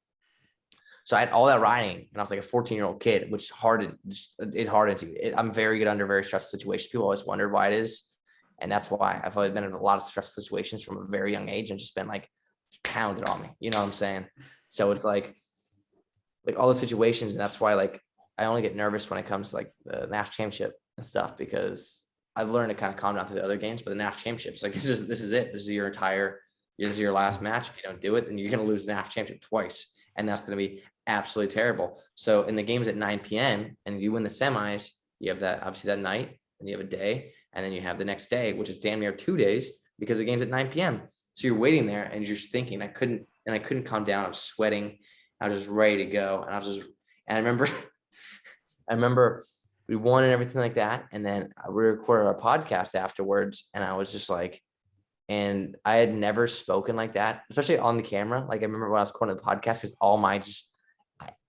So I had all that riding, and I was like a 14-year-old kid, which hardens you. I'm very good under very stressful situations. People always wonder why it is. And that's why I've always been in a lot of stressful situations from a very young age and just been like pounded on me. You know what I'm saying? So it's like all the situations. And that's why like, I only get nervous when it comes to like the national championship and stuff, because I've learned to kind of calm down to the other games, but the national championships, like this is it. This is your last match. If you don't do it, then you're going to lose the national championship twice. And that's going to be absolutely terrible. So in the games at 9 p.m. and you win the semis, you have that obviously that night, and you have a day, and then you have the next day, which is damn near 2 days because the game's at 9 p.m. So you're waiting there and you're just thinking, I couldn't calm down. I was sweating. I was just ready to go. And I remember we won and everything like that. And then we recorded our podcast afterwards, and I was just like, and I had never spoken like that, especially on the camera. Like I remember when I was recording the podcast, because all my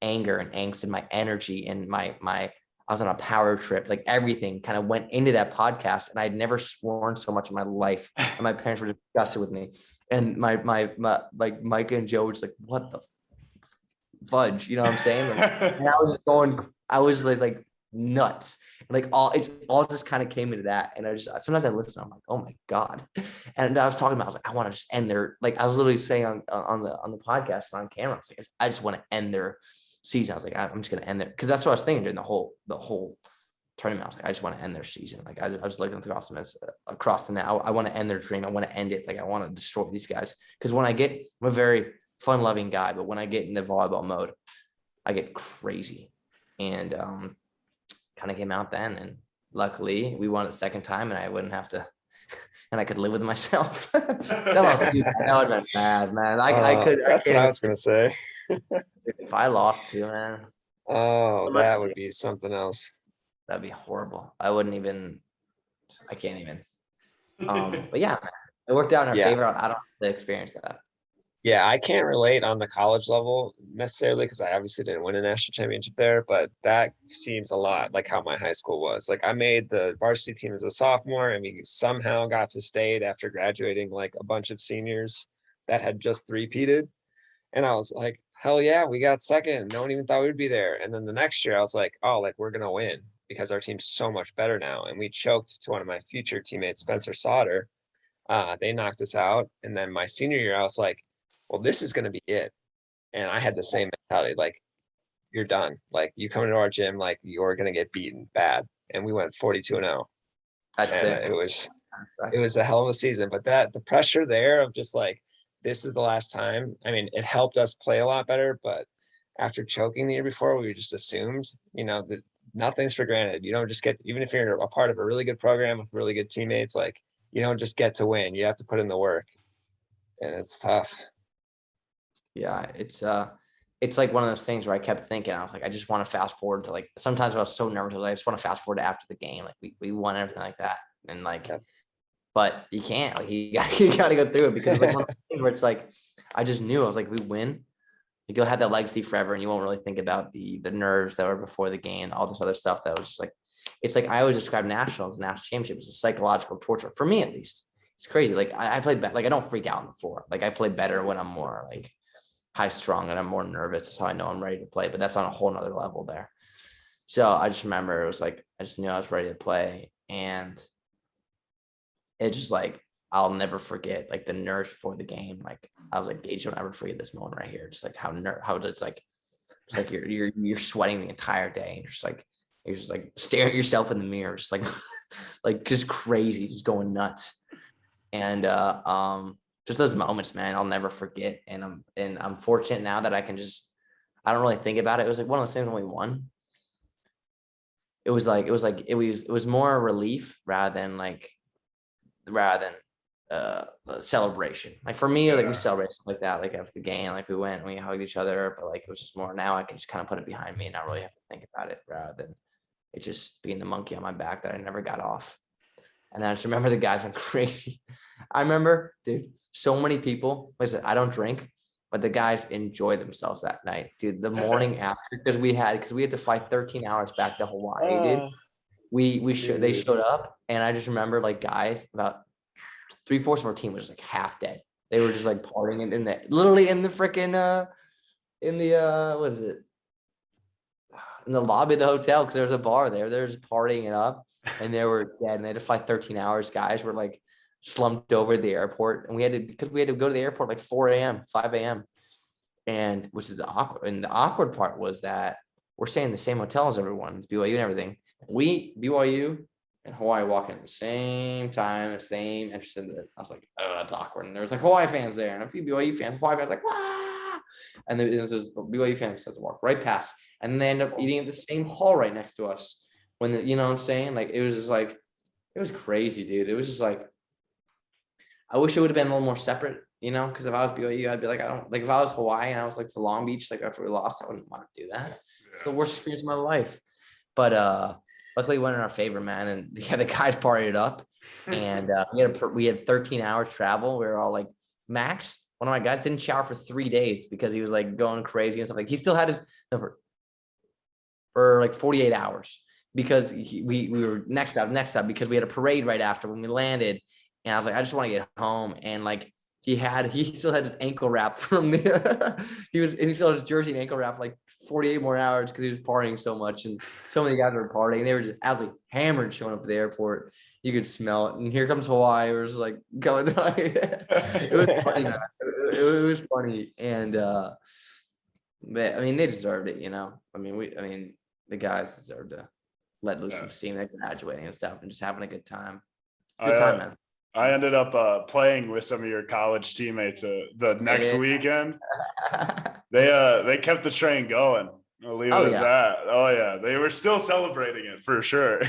anger and angst and my energy and I was on a power trip, like everything kind of went into that podcast, and I'd never sworn so much in my life. And my parents were disgusted with me. And my like Micah and Joe were just like, what the fudge? You know what I'm saying? Like, and I was like nuts. Like it's all just kind of came into that. And sometimes I listen, I'm like, oh my God. And I was talking about, I was like, I want to just end their, like, I was literally saying on the podcast on camera, I was like, I just want to end their season. I was like, I'm just going to end it. Cause that's what I was thinking during the whole tournament. I was like, I just want to end their season. Like I was looking across the net. I want to end their dream. I want to end it. Like I want to destroy these guys. Cause I'm a very fun loving guy, but when I get into volleyball mode, I get crazy. And, kind of came out then, and luckily we won it the second time, and I wouldn't have to, and I could live with myself. That would have been bad, man. That's what I was gonna say. If I lost too, man. Oh, that would be something else. That'd be horrible. I can't even. But yeah, it worked out in our favor. I don't really experience that. Yeah, I can't relate on the college level necessarily because I obviously didn't win a national championship there, but that seems a lot like how my high school was. Like I made the varsity team as a sophomore, and we somehow got to state after graduating like a bunch of seniors that had just three-peated. And I was like, hell yeah, we got second. No one even thought we'd be there. And then the next year I was like, oh, like we're gonna win because our team's so much better now. And we choked to one of my future teammates, Spencer Sauter. They knocked us out. And then my senior year, I was like, well, this is going to be it. And I had the same mentality, like, you're done. Like, you come into our gym, like, you're going to get beaten bad. And we went 42-0. That's it. It was a hell of a season. But the pressure there of just like, this is the last time. I mean, it helped us play a lot better. But after choking the year before, we just assumed, that nothing's for granted. You don't just get, even if you're a part of a really good program with really good teammates, like, you don't just get to win. You have to put in the work. And it's tough. Yeah, it's like one of those things where I kept thinking, I was like, I just want to fast forward to like, sometimes I was so nervous, I just want to fast forward to after the game. Like we won everything like that. And like, but you can't, like, you got to go through it because like one of those things where it's like, I just knew, I was like, we win, you'll have that legacy forever, and you won't really think about the nerves that were before the game, all this other stuff that was just like, it's like, I always describe national championship as a psychological torture for me, at least. It's crazy. Like I played better. Like I don't freak out on the floor. Like I play better when I'm more like high strung and I'm more nervous. That's how I know I'm ready to play, but that's on a whole nother level there. So I just remember it was like, I just knew I was ready to play, and it just like, I'll never forget like the nerves before the game. Like I was like, Gage, don't ever forget this moment right here. Just like how it's like you're sweating the entire day, and you're just like staring at yourself in the mirror, just like like just crazy, just going nuts. And just those moments, man, I'll never forget. And I'm fortunate now that I don't really think about it. It was like one of those things when we won. It was more relief rather than celebration. Like for me, like we celebrate stuff like that, like after the game, like we went and we hugged each other, but like it was just more, now I can just kind of put it behind me and not really have to think about it, rather than it just being the monkey on my back that I never got off. And then I just remember the guys went crazy. I remember, dude, so many people, like I said, I don't drink, but the guys enjoyed themselves that night, dude. The morning after, because we had to fly 13 hours back to Hawaii, dude. They showed up, and I just remember like guys, about 3/4 of our team was just like half dead. They were just like partying literally in the freaking what is it? In the lobby of the hotel, because there was a bar there. They were just partying it up, and they were dead. And they had to fly 13 hours. Guys were like slumped over at the airport, and we had to go to the airport like 4 a.m., 5 a.m. And which is the awkward. And the awkward part was that we're staying in the same hotel as everyone. It's BYU and everything. BYU and Hawaii walking at the same time, the same entrance. I was like, oh, that's awkward. And there was like Hawaii fans there, and a few BYU fans. Hawaii fans like, wow. And then it was this BYU family starts to walk right past, and they end up eating at the same hall right next to us. When you know what I'm saying? Like, it was just like, it was crazy, dude. It was just like, I wish it would have been a little more separate, you know, because if I was BYU, I'd be like, I don't like, if I was Hawaii and I was like to Long Beach, like after we lost, I wouldn't want to do that. It's the worst experience of my life. But luckily we went in our favor, man. And yeah, the guys partied it up. And we had 13 hours travel. We were all like, Max, one of my guys, didn't shower for 3 days because he was like going crazy and stuff. Like, he still had his for like 48 hours because we were next up because we had a parade right after when we landed. And I was like, I just want to get home. And like, he still had his ankle wrap from the he still had his jersey and ankle wrap for like 48 more hours because he was partying so much. And so many guys were partying. They were just absolutely hammered showing up at the airport. You could smell it. And here comes Hawaii. It was like going. It was funny, man. It was funny. And but I mean, they deserved it, you know. I mean, the guys deserved to let loose some steam. They're graduating and stuff and just having a good time. It's a good time, man. I ended up playing with some of your college teammates the next weekend. They kept the train going. I'll leave it at that. Oh yeah, they were still celebrating it for sure.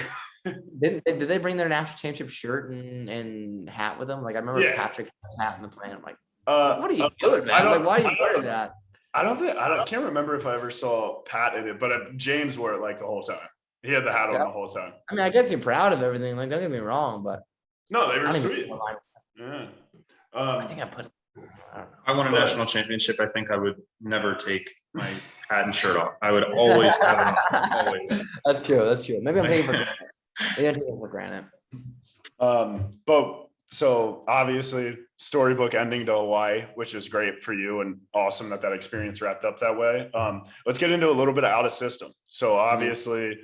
Did they bring their national championship shirt and hat with them? Like, I remember Patrick had a hat in the plane. I'm like, what are you doing, man? Like, why are you wearing that? I can't remember if I ever saw Pat in it, but James wore it like the whole time. He had the hat on the whole time. I mean, I guess you're proud of everything. Like, don't get me wrong, but no, they were sweet. Yeah. I think I won a national championship. I think I would never take my hat and shirt off. I would always have it on. Always. That's true. Maybe I'm taking for granted. But so obviously storybook ending to Hawaii, which is great for you and awesome that experience wrapped up that way. Let's get into a little bit of out of system. So obviously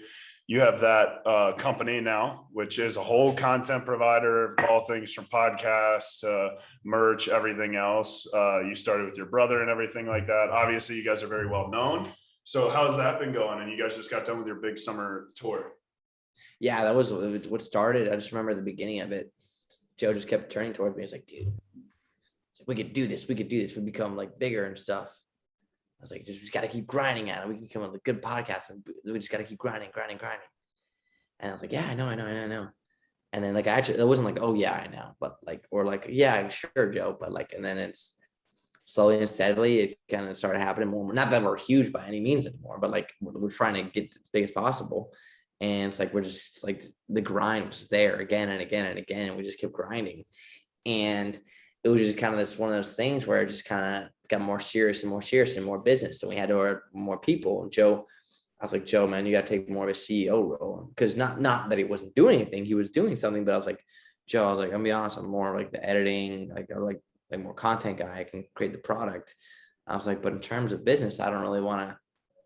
you have that company now, which is a whole content provider of all things from podcasts to merch, everything else. You started with your brother and everything like that. Obviously, you guys are very well known. So how's that been going? And you guys just got done with your big summer tour. Yeah, that was what started. I just remember the beginning of it. Joe just kept turning towards me. He's like, dude, we could do this. We become like bigger and stuff. I was like, just got to keep grinding at it. We can become a good podcast. And we just got to keep grinding. And I was like, yeah, I know. And then like, it wasn't like, oh yeah, I know. But like, or like, yeah, sure, Joe. But like, and then it's slowly and steadily, it kind of started happening more. Not that we're huge by any means anymore, but like, we're trying to get as big as possible. And it's like, we're just like, the grind was there again and again and again. And we just kept grinding. And it was just kind of this one of those things where it just kind of got more serious and more business. And we had to order more people. And Joe, I was like, Joe, man, you got to take more of a CEO role. Because not that he wasn't doing anything, he was doing something. But I was like, Joe, I was like, I'm gonna be honest, I'm more like the editing, like more content guy. I can create the product. I was like, but in terms of business, I don't really want to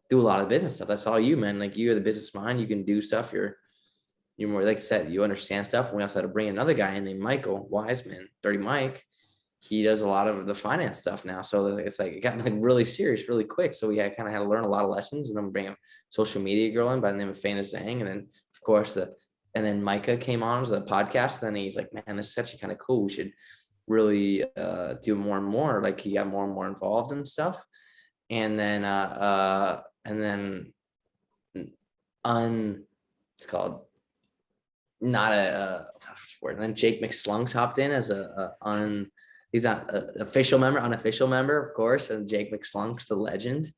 do a lot of business stuff. That's all you, man. Like, you're the business mind. You can do stuff. You're more, like I said, you understand stuff. And we also had to bring another guy in named Michael Wiseman, Dirty Mike. He does a lot of the finance stuff now. So it's like, it got like really serious really quick. So we kind of had to learn a lot of lessons, and then bring a social media girl in by the name of Faina Zhang. And then of course and then Micah came on to the podcast. And then he's like, man, this is actually kind of cool. We should really do more and more. Like, he got more and more involved and stuff. And then it's called not a word. And then Jake McSlunks hopped in as he's not an unofficial member, of course. And Jake McSlunks, the legend.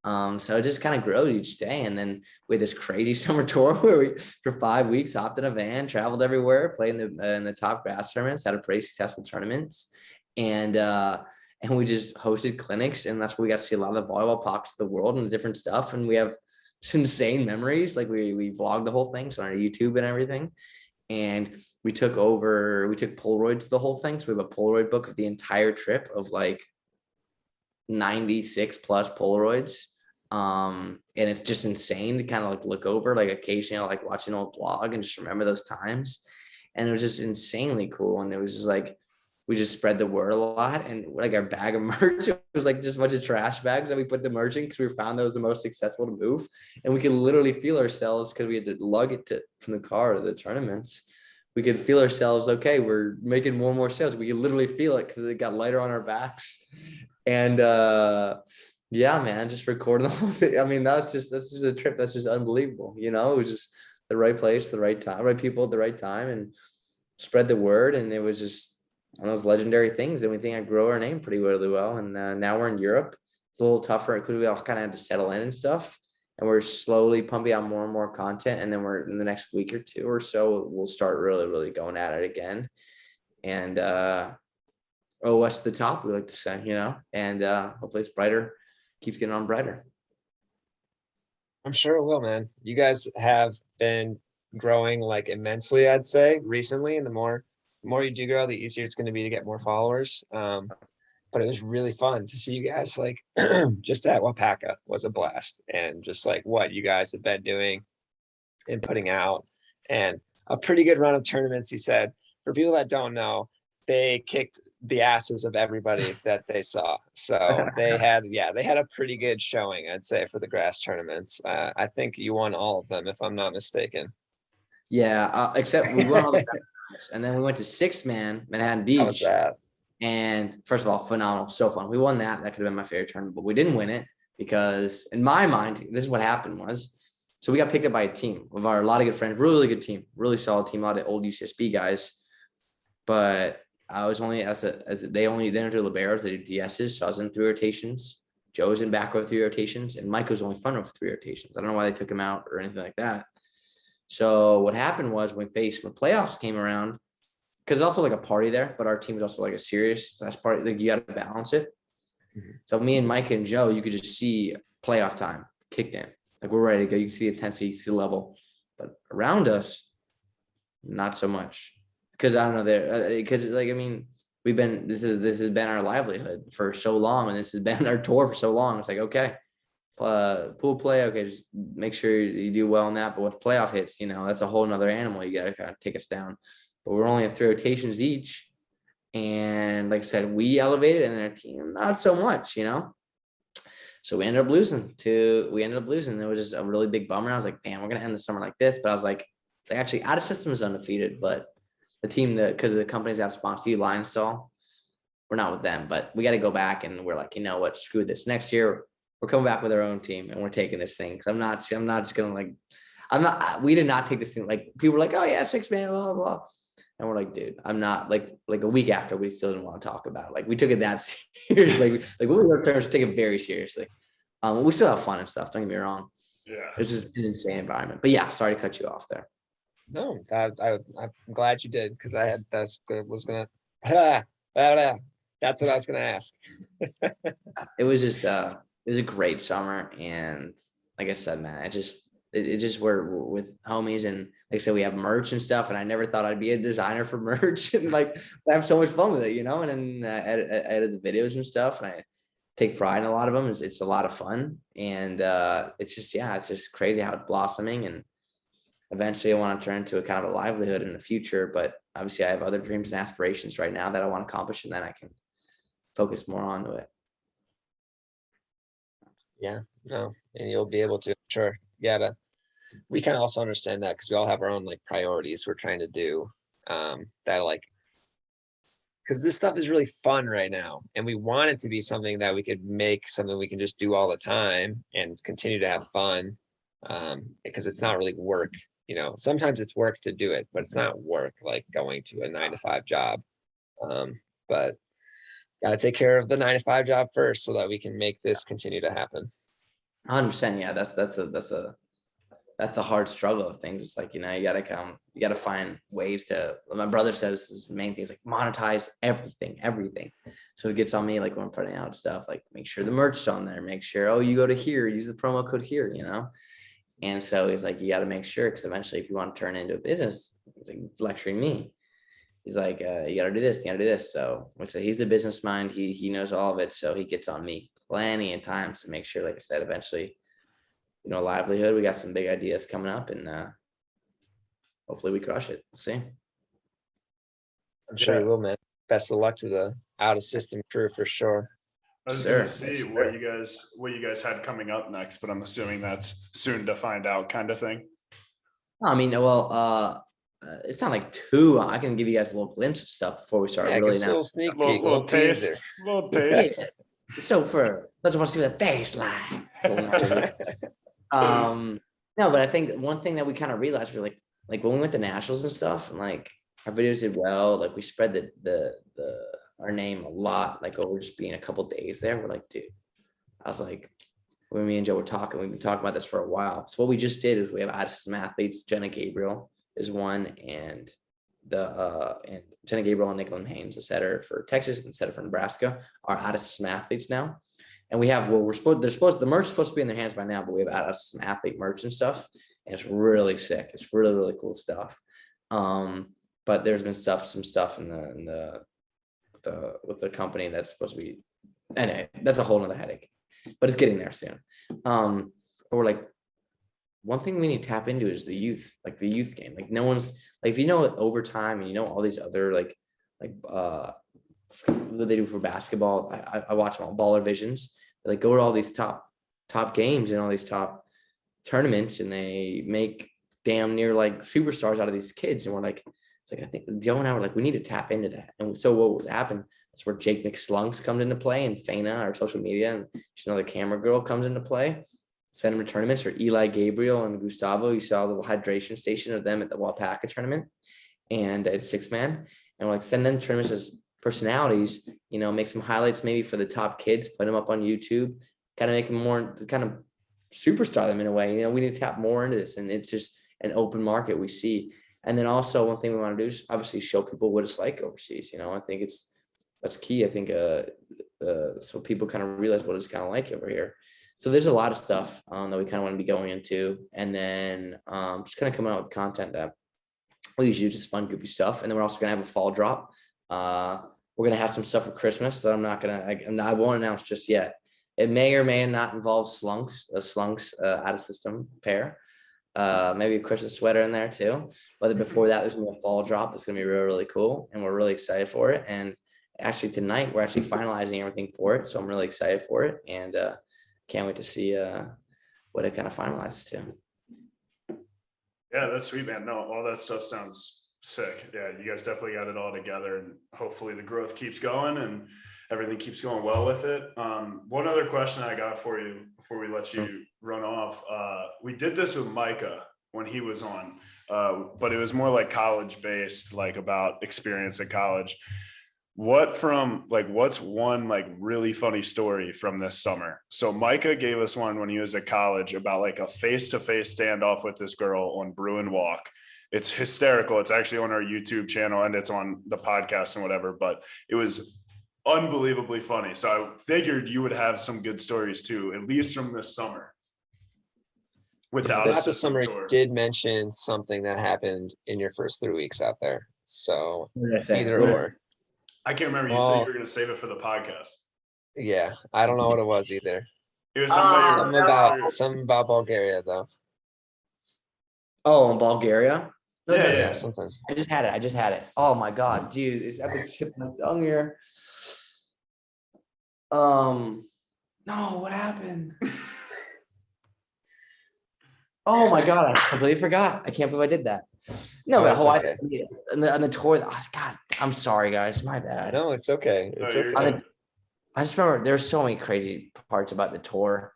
So it just kind of grew each day. And then we had this crazy summer tour where we, for 5 weeks, hopped in a van, traveled everywhere, played in the top grass tournaments, had a pretty successful tournaments. And we just hosted clinics. And that's where we got to see a lot of the volleyball pockets of the world and the different stuff. And we have some insane memories. Like, we vlogged the whole thing, so on our YouTube and everything. And we took Polaroids the whole thing. So we have a Polaroid book of the entire trip of like 96 plus Polaroids. And it's just insane to kind of like look over, like occasionally like watch an old vlog and just remember those times. And it was just insanely cool. And it was just like, we just spread the word a lot. And like, our bag of merch, it was like just a bunch of trash bags that we put the merch in because we found that was the most successful to move. And we could literally feel ourselves, because we had to lug it from the car to the tournaments. We could feel ourselves, okay, we're making more and more sales. We could literally feel it because it got lighter on our backs. And yeah, man, just recording the whole thing. I mean, that's just a trip. That's just unbelievable. You know, it was just the right place, the right time, right people at the right time, and spread the word. And it was just one of those legendary things. And we think I grow our name pretty really well. And now we're in Europe. It's a little tougher because we all kind of had to settle in and stuff. And we're slowly pumping out more and more content. And then we're in the next week or two or so, we'll start really, really going at it again. And OOS to the top, we like to say, you know, and hopefully it's brighter, keeps getting on brighter. I'm sure it will, man. You guys have been growing like immensely, I'd say, recently. And the more you do grow, the easier it's going to be to get more followers. But it was really fun to see you guys like just at Wapaka was a blast, and just like what you guys have been doing and putting out, and a pretty good run of tournaments. He said, for people that don't know, they kicked the asses of everybody that they saw. So they had a pretty good showing, I'd say, for the grass tournaments. I think you won all of them, if I'm not mistaken. Yeah, except we won all the and then we went to 6-man Manhattan Beach. How was that? And first of all, phenomenal, so fun. We won that. That could have been my favorite tournament, but we didn't win it because in my mind, this is what happened was, so we got picked up by a team of a lot of good friends, really good team, really solid team, a lot of old UCSB guys. But I was only they don't do liberos, they do DSs. So I was in 3 rotations. Joe was in back row 3 rotations, and Mike was only front row for 3 rotations. I don't know why they took him out or anything like that. So what happened was when playoffs came around, because it's also like a party there, but our team is also like a serious party. Like you got to balance it. Mm-hmm. So me and Mike and Joe, you could just see playoff time kicked in. Like we're ready to go. You can see the intensity, you see the level, but around us, not so much. Because I don't know because like, I mean, this has been our livelihood for so long, and this has been our tour for so long. It's like, okay, pool play. Okay. Just make sure you do well in that. But what playoff hits, you know, that's a whole nother animal. You got to kind of take us down. But we're only at 3 rotations each. And like I said, we elevated, and their team, not so much, you know? So we ended up losing. It was just a really big bummer. I was like, damn, we're going to end the summer like this. But I was like, it's like actually out of system is undefeated, but the team because the company's out of sponsor, Lionstall, we're not with them, but we got to go back, and we're like, you know what, screw this. Next year, we're coming back with our own team, and we're taking this thing. Cause I'm not just going to we did not take this thing. Like people were like, oh yeah, 6-man, blah, blah. And we're like, dude, I'm not like a week after we still didn't want to talk about it. Like we took it that serious. like we were to take it very seriously. We still have fun and stuff. Don't get me wrong. Yeah. It's just an insane environment, but yeah, sorry to cut you off there. No, I'm glad you did. Cause that's what I was going to ask. It was just, it was a great summer. And like I said, man, it just we're with homies, and like I said, we have merch and stuff, and I never thought I'd be a designer for merch, and like I have so much fun with it, you know. And then I edit the videos and stuff, and I take pride in a lot of them. It's a lot of fun, and it's just crazy how it's blossoming, and eventually I want to turn into a kind of a livelihood in the future. But obviously I have other dreams and aspirations right now that I want to accomplish, and then I can focus more onto it. Yeah, no, and you'll be able to, sure. Yeah, we kind of also understand that because we all have our own like priorities we're trying to do that like, because this stuff is really fun right now, and we want it to be something that we could make something we can just do all the time and continue to have fun, because it's not really work, you know. Sometimes it's work to do it, but it's not work like going to a 9-to-5 job. But gotta take care of the 9-to-5 job first so that we can make this continue to happen. 100%. Yeah, that's the hard struggle of things. It's like, you know, you gotta find ways to. My brother says his main thing is like monetize everything. So it gets on me like when I'm putting out stuff, like make sure the merch is on there, make sure, you go to here, use the promo code here, you know. And so he's like, you got to make sure, because eventually if you want to turn it into a business, he's like lecturing me. He's like, you got to do this, you got to do this. So I said, he's the business mind. He knows all of it. So he gets on me plenty of times to make sure, like I said, eventually, you know, livelihood, we got some big ideas coming up, and hopefully we crush it. We'll see. I'm sure you will, man. Best of luck to the out of system crew for sure. I was going to see what you guys had coming up next, but I'm assuming that's soon to find out kind of thing. I mean, well, it's not like too. I can give you guys a little glimpse of stuff before we start really now. Sneak peek, little taste. So for those of us who see what the taste like. No, but I think one thing that we kind of realized, we're like when we went to nationals and stuff, and like our videos did well, like we spread the our name a lot, like over just being a couple days there. We're like, dude, I was like, when me and Joe were talking, we've been talking about this for a while. So what we just did is we have added some athletes. Jenna Gabriel is one, and Jenna Gabriel and Nicole Haynes, the setter for Texas and the setter for Nebraska, are added some athletes now. And we have, the merch is supposed to be in their hands by now, but we have added some athlete merch and stuff. And it's really sick. It's really, really cool stuff. But there's been some stuff with the company that's supposed to be, anyway, that's a whole nother headache, but it's getting there soon. But we're like, one thing we need to tap into is the youth game. Like no one's like, if you know overtime and you know all these other like what they do for basketball, I watch them all, Baller Visions. They like go to all these top games and all these top tournaments, and they make damn near like superstars out of these kids. And we're like, it's like, I think Joe and I were like, we need to tap into that. And so what would happen? That's where Jake McSlunks comes into play, and Faina, our social media, and she's another camera girl, comes into play. Send them to tournaments, or Eli Gabriel and Gustavo. You saw the hydration station of them at the Wapaka tournament, and it's 6-man. And we're like, send them to tournaments as personalities, make some highlights maybe for the top kids, put them up on YouTube, kind of make them more, kind of superstar them in a way. We need to tap more into this, and it's just an open market we see. And then also one thing we want to do is obviously show people what it's like overseas. I think that's key. I think so people kind of realize what it's kind of like over here. So there's a lot of stuff that we kind of want to be going into, and then just kind of coming out with content that we usually do, just fun, goofy stuff. And then we're also going to have a fall drop. We're going to have some stuff for Christmas that I won't announce just yet. It may or may not involve Slunks out of system pair. Maybe a Christmas sweater in there too. But before that, there's going to be a fall drop. It's going to be really, really cool. And we're really excited for it. And actually tonight, we're actually finalizing everything for it. So I'm really excited for it. And can't wait to see what it kind of finalizes to. Yeah, that's sweet, man. No, all that stuff sounds sick. Yeah, you guys definitely got it all together, and hopefully the growth keeps going and everything keeps going well with it. One other question I got for you before we let you run off. We did this with Micah when he was on, but it was more like college based, like about experience at college. What's one like really funny story from this summer? So Micah gave us one when he was at college about like a face-to-face standoff with this girl on Bruin Walk. It's hysterical. It's actually on our YouTube channel and it's on the podcast and whatever, but it was unbelievably funny. So I figured you would have some good stories too, at least from this summer. Without the summer did mention something that happened in your first 3 weeks out there. So either or. I can't remember. You said you were going to save it for the podcast. Yeah, I don't know what it was either. It was something about Bulgaria, though. Oh, in Bulgaria? Yeah, something. I just had it. Oh my God, dude, it's at the tip of my tongue here. No, what happened? Oh my God, I completely forgot. I can't believe I did that. No, but Hawaii on the tour. Oh, God, I'm sorry, guys. My bad. No, it's okay. It's okay. I just remember there's so many crazy parts about the tour.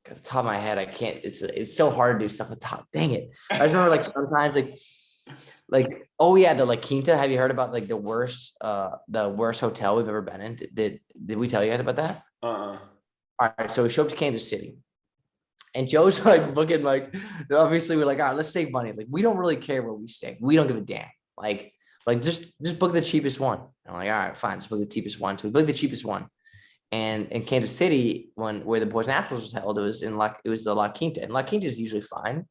At the top of my head, I can't. It's so hard to do stuff at the top. Dang it! I just remember like sometimes like oh yeah, the La Quinta. Have you heard about like the worst hotel we've ever been in? Did we tell you guys about that? All right, so we show up to Kansas City. And Joe's like looking like, obviously we're like, all right, let's save money. Like, we don't really care where we stay. We don't give a damn. Like just book the cheapest one. And I'm like, all right, fine. Just book the cheapest one. So we booked the cheapest one. And in Kansas City, where the Boys Nationals was held, it was the La Quinta. And La Quinta is usually fine.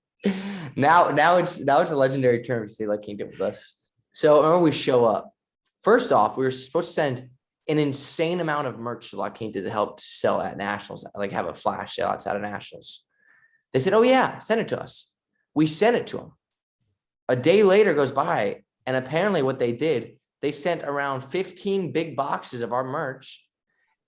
Now it's a legendary term to say La Quinta with us. So I remember we show up. First off, we were supposed to send an insane amount of merch to La Quinta to help sell at Nationals, like have a flash sale outside of Nationals. They said, oh yeah, send it to us. We sent it to them. A day later goes by, and apparently what they did, they sent around 15 big boxes of our merch,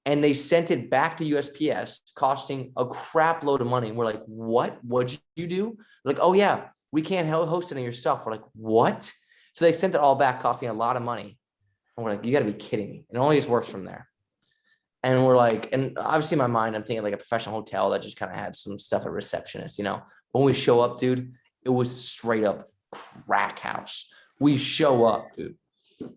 and they sent it back to USPS, costing a crap load of money. And we're like, what? What'd you do? They're like, oh yeah, we can't host any of your stuff. We're like, what? So they sent it all back, costing a lot of money. And we're like, you got to be kidding me. And it only just works from there. And we're like, and obviously in my mind, I'm thinking like a professional hotel that just kind of had some stuff at receptionist, you know. When we show up, dude, it was straight up crack house. We show up, dude.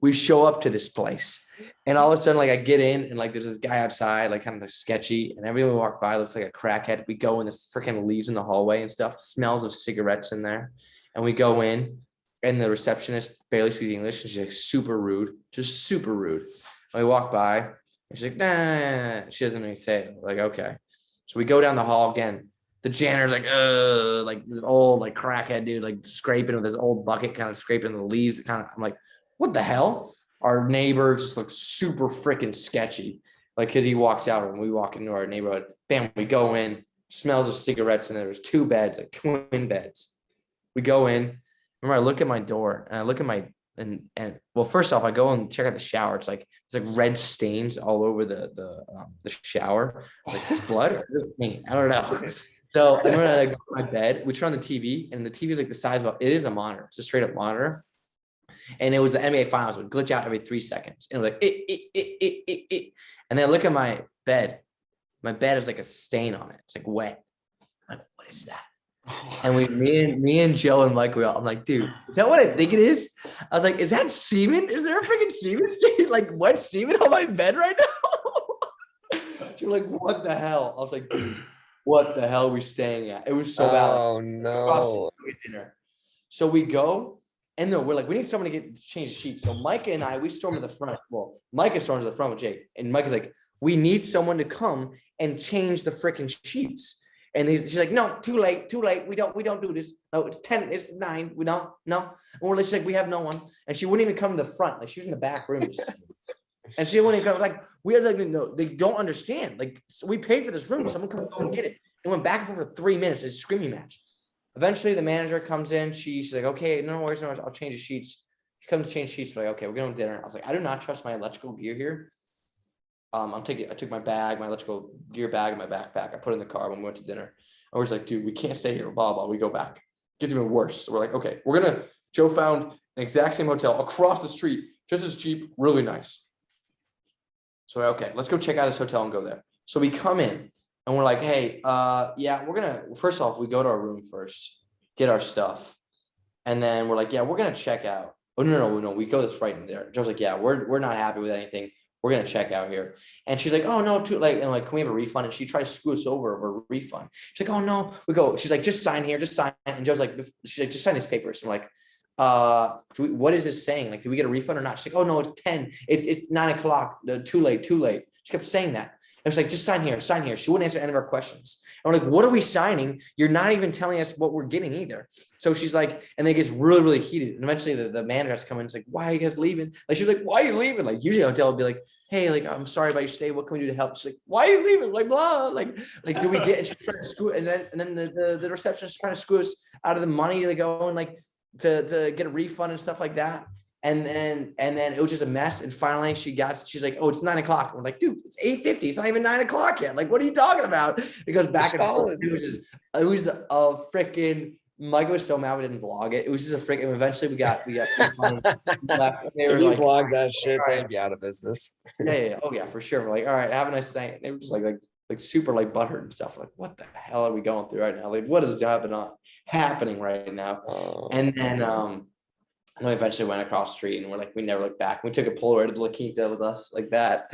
We show up to this place. And all of a sudden, like I get in and like there's this guy outside, like kind of like sketchy. And everyone we walk by looks like a crackhead. We go and this freaking leaves in the hallway and stuff, smells of cigarettes in there. And we go in and the receptionist barely speaks English. And she's like super rude, just super rude. And we walk by and she's like, nah, she doesn't even say it. We're like, okay. So we go down the hall again. The janitor's like this old like crackhead dude, like scraping with this old bucket, kind of scraping the leaves. I'm like, what the hell? Our neighbor just looks super freaking sketchy. Like, cause he walks out when we walk into our neighborhood, bam, we go in, smells of cigarettes, and there's 2 beds, like twin beds. We go in. Remember, I look at my door and I look at my, and well, first off, I go and check out the shower. It's like red stains all over the shower. I was like, is this blood or is it me? I don't know. So I remember I go to my bed, we turn on the TV, and the TV is like the size of it is a monitor. It's a straight up monitor. And it was the NBA finals, it would glitch out every 3 seconds. And it was like, And then I look at my bed. My bed is like a stain on it. It's like wet. I'm like, what is that? And me and Joe and Mike, I'm like, dude, is that what I think it is? I was like, is that semen? Is there a freaking semen? Like wet semen on my bed right now? You're like, what the hell? I was like, dude, what the hell are we staying at? It was so bad. Oh no. So we go, and then we're like, we need someone to change the sheets. So Micah and I, we storm to the front. Well, Micah storms to the front with Jake, and Micah's like, we need someone to come and change the freaking sheets. And she's like, no, too late. We don't do this. No, it's 10, it's 9. We don't, no. And we're like, we have no one. And she wouldn't even come to the front. Like she was in the back room. And she wouldn't even come. Like, we had like, no, they don't understand. Like, so we paid for this room. Someone come and get it. It went back and forth for 3 minutes. It's a screaming match. Eventually the manager comes in. She's like, okay, no worries. I'll change the sheets. She comes to change sheets. We're like, okay, we're going to dinner. I was like, I do not trust my electrical gear here. I took my bag, my electrical gear bag in my backpack. I put it in the car when we went to dinner. I was like, dude, we can't stay here, blah, blah. We go back. It gets even worse. So we're like, okay, Joe found an exact same hotel across the street, just as cheap, really nice. So, okay, let's go check out this hotel and go there. So we come in and we're like, hey, yeah, first off, we go to our room first, get our stuff. And then we're like, yeah, we're going to check out. Oh, no, we go this right in there. Joe's like, yeah, we're not happy with anything. We're going to check out here. And she's like, oh no, too late. And like, can we have a refund? And she tries to screw us over a refund. She's like, oh no, we go. She's like, just sign here, just sign. And Joe's like, she's like, just sign these papers. And we're like, what is this saying? Like, do we get a refund or not? She's like, oh no, it's 10. It's 9 o'clock. Too late. She kept saying that. And it's like, just sign here. She wouldn't answer any of our questions. And we're like, what are we signing? You're not even telling us what we're getting either. So she's like, and then it gets really, really heated. And eventually the manager has to come in. It's like, why are you guys leaving? Like, she's like, why are you leaving? Like, usually a hotel would be like, hey, like, I'm sorry about your stay. What can we do to help? She's like, why are you leaving? Like, blah, like, do we get, and she's trying to screw it. And then the receptionist is trying to screw us out of the money to go and like, to get a refund and stuff like that. And then it was just a mess. And finally she's like, oh, it's 9 o'clock. And we're like, dude, it's 8:50. It's not even 9 o'clock yet. Like, what are you talking about? It goes back and forth. It was a freaking, Mike was so mad we didn't vlog it. It was just a freaking, eventually we got left. They were if you like, vlog that shit, they'd be out of business. Yeah. Oh yeah, for sure. We're like, all right, have a nice night. They were just like super like butthurt and stuff. Like, what the hell are we going through right now? Like, what is happening right now? Oh. And then we eventually went across the street and we're like, we never looked back. We took a Polaroid of La Quinta with us like that.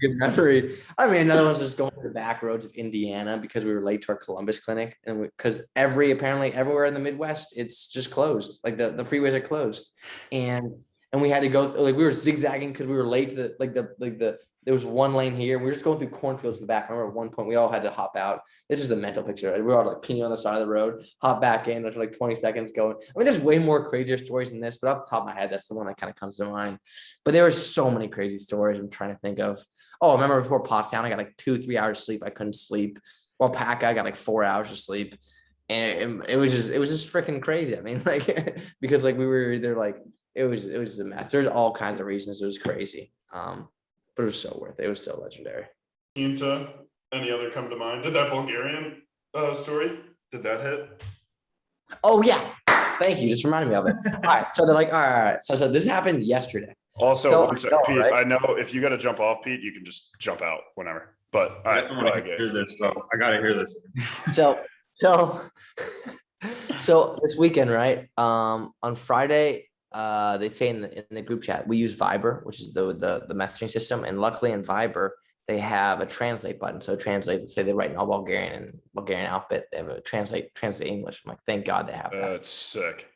Good memory. I mean, another one's just going to the back roads of Indiana because we were late to our Columbus clinic. And because apparently everywhere in the Midwest, it's just closed. Like the freeways are closed. And we had to go, like we were zigzagging because we were late to there was one lane here. We were just going through cornfields in the back. I remember at one point we all had to hop out. This is a mental picture. We were all like peeing on the side of the road, hop back in after like 20 seconds going. I mean, there's way more crazier stories than this, but off the top of my head, that's the one that kind of comes to mind. But there were so many crazy stories I'm trying to think of. Oh, I remember before Pottstown, I got like 2-3 hours of sleep. I couldn't sleep. While Paca, I got like 4 hours of sleep. And it was just freaking crazy. I mean, like, because like we were either like, it was a mess. There's all kinds of reasons. It was crazy. But it was so worth it. It was so legendary. Quinta, any other come to mind? Did that Bulgarian story, did that hit? Oh, yeah. Thank you. Just reminded me of it. All right. So they're like, all right. So this happened yesterday. Also, So, one sec, I know, Pete, right? I know if you got to jump off, Pete, you can just jump out whenever. But all I right, definitely want to hear this though. I gotta hear this. So so this weekend, right? On Friday, they say in the group chat, we use Viber, which is the messaging system. And luckily in Viber, they have a translate button. So it translates, let's say they write in all Bulgarian alphabet, they have a translate English. I'm like, thank God they have that. That's sick.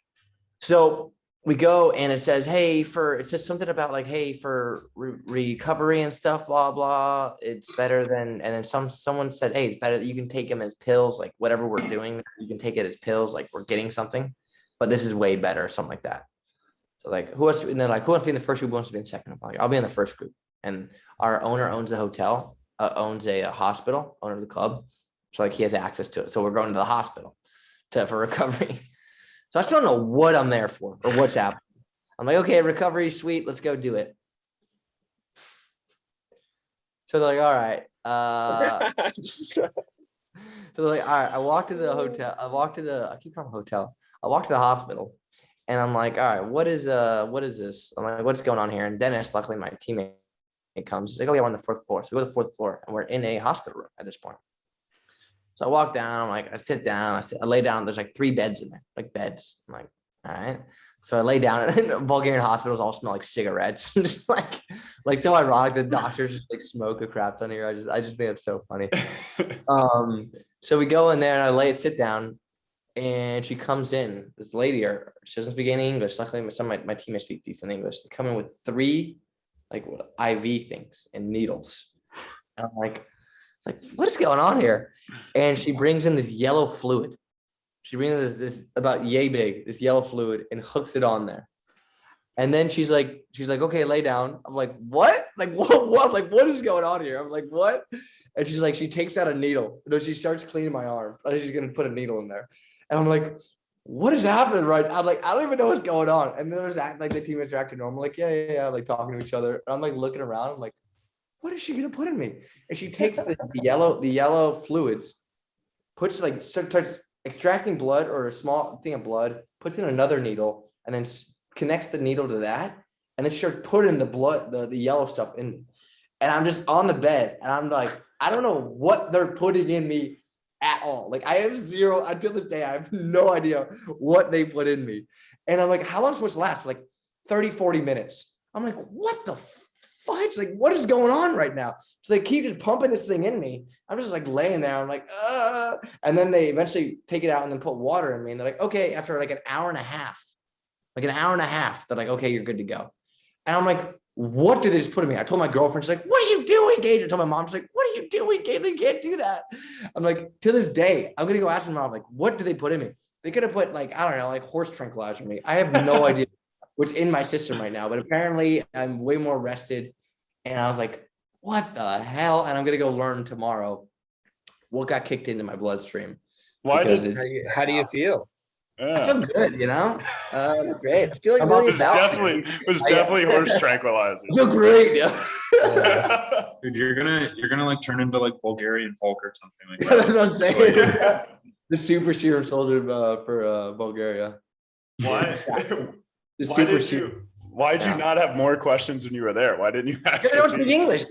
So we go and it says, hey, it says something about like, hey, for recovery and stuff, blah, blah, it's better than, and then someone said, hey, it's better that you can take them as pills, like whatever we're doing, you can take it as pills, like we're getting something, but this is way better, something like that. So like, who wants to, and they're like, who wants to be in the first group, who wants to be in the second? I'm like, I'll be in the first group. And our owner owns the hotel, owns a hospital, owner of the club. So like he has access to it. So we're going to the hospital for recovery. So I still don't know what I'm there for or what's happening. I'm like, okay, recovery suite, let's go do it. So they're like, all right. So they're like, all right. I walked to the hotel. I keep calling hotel. I walked to the hospital and I'm like, all right, what is this? I'm like, what's going on here? And Dennis, luckily my teammate comes. He's like, oh yeah, we're on the fourth floor. So we go to the fourth floor and we're in a hospital room at this point. So I walk down, I'm like, I sit down, I lay down. There's like 3 beds in there, like beds. I'm like, all right. So I lay down and Bulgarian hospitals all smell like cigarettes. Just like so ironic that doctors just like smoke a crap ton here. I just think it's so funny. So we go in there and I sit down and she comes in, this lady, she doesn't speak any English. Luckily, some of my teammates speak decent English. They come in with 3 like IV things and needles. And I'm like, it's like, what is going on here? And she brings in this yellow fluid. She brings in this about yay big, this yellow fluid, and hooks it on there. And then she's like, okay, lay down. I'm like, what? Like, what? Like, what is going on here? I'm like, what? And she's like, she takes out a needle. No, she starts cleaning my arm. She's gonna put a needle in there. And I'm like, what is happening right now? I'm like, I don't even know what's going on. And then there's like the teammates are acting normal, like, yeah, like talking to each other. And I'm like looking around. I'm like, what is she gonna put in me? And she takes the yellow fluids, starts extracting blood or a small thing of blood, puts in another needle, and then connects the needle to that, and then she starts putting the blood, the yellow stuff in me. And I'm just on the bed, and I'm like, I don't know what they're putting in me at all. Like I have zero, until this day, I have no idea what they put in me. And I'm like, how long is it supposed to last? Like 30, 40 minutes. I'm like, what the fudge? Like, what is going on right now? So they keep just pumping this thing in me. I'm just like laying there. I'm like, and then they eventually take it out and then put water in me. And they're like, okay, after like an hour and a half, they're like, okay, you're good to go. And I'm like, what did they just put in me? I told my girlfriend, she's like, what are you doing, Gage? I told my mom, she's like, what are you doing, Gage? You can't do that. I'm like, to this day, I'm going to go ask my mom, like, what did they put in me? They could have put like, I don't know, like horse tranquilizer in me. I have no idea what's in my system right now, but apparently I'm way more rested. And I was like, what the hell? And I'm going to go learn tomorrow what got kicked into my bloodstream. How do you feel? I feel good, you know. Great. I feel like it was definitely horse tranquilizer. I feel great. Yeah. Dude, you're gonna like turn into like Bulgarian folk or something like that. That's what I'm saying. The super serum soldier for Bulgaria. Why? Why did you not have more questions when you were there? Why didn't you ask? They don't speak English.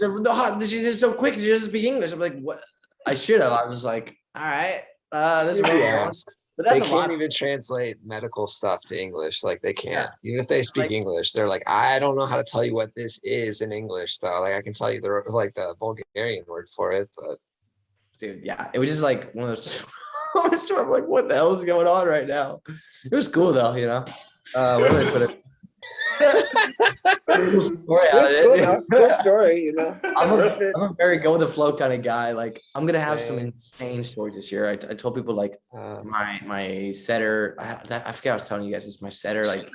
She did so quick. She doesn't speak English. I'm like, what? I should have. I was like, all right. This is But they can't even translate medical stuff to English. Like they can't. Yeah. Even if they speak English, they're like, I don't know how to tell you what this is in English though. Like I can tell you the Bulgarian word for it, but dude, yeah. It was just like one of those moments where I'm like, what the hell is going on right now? It was cool though, you know. Where do they put it? Cool story, you know. I'm a very go with the flow kind of guy. Like I'm gonna have some insane stories this year. I told people like my setter. I forget I was telling you guys this. My setter, like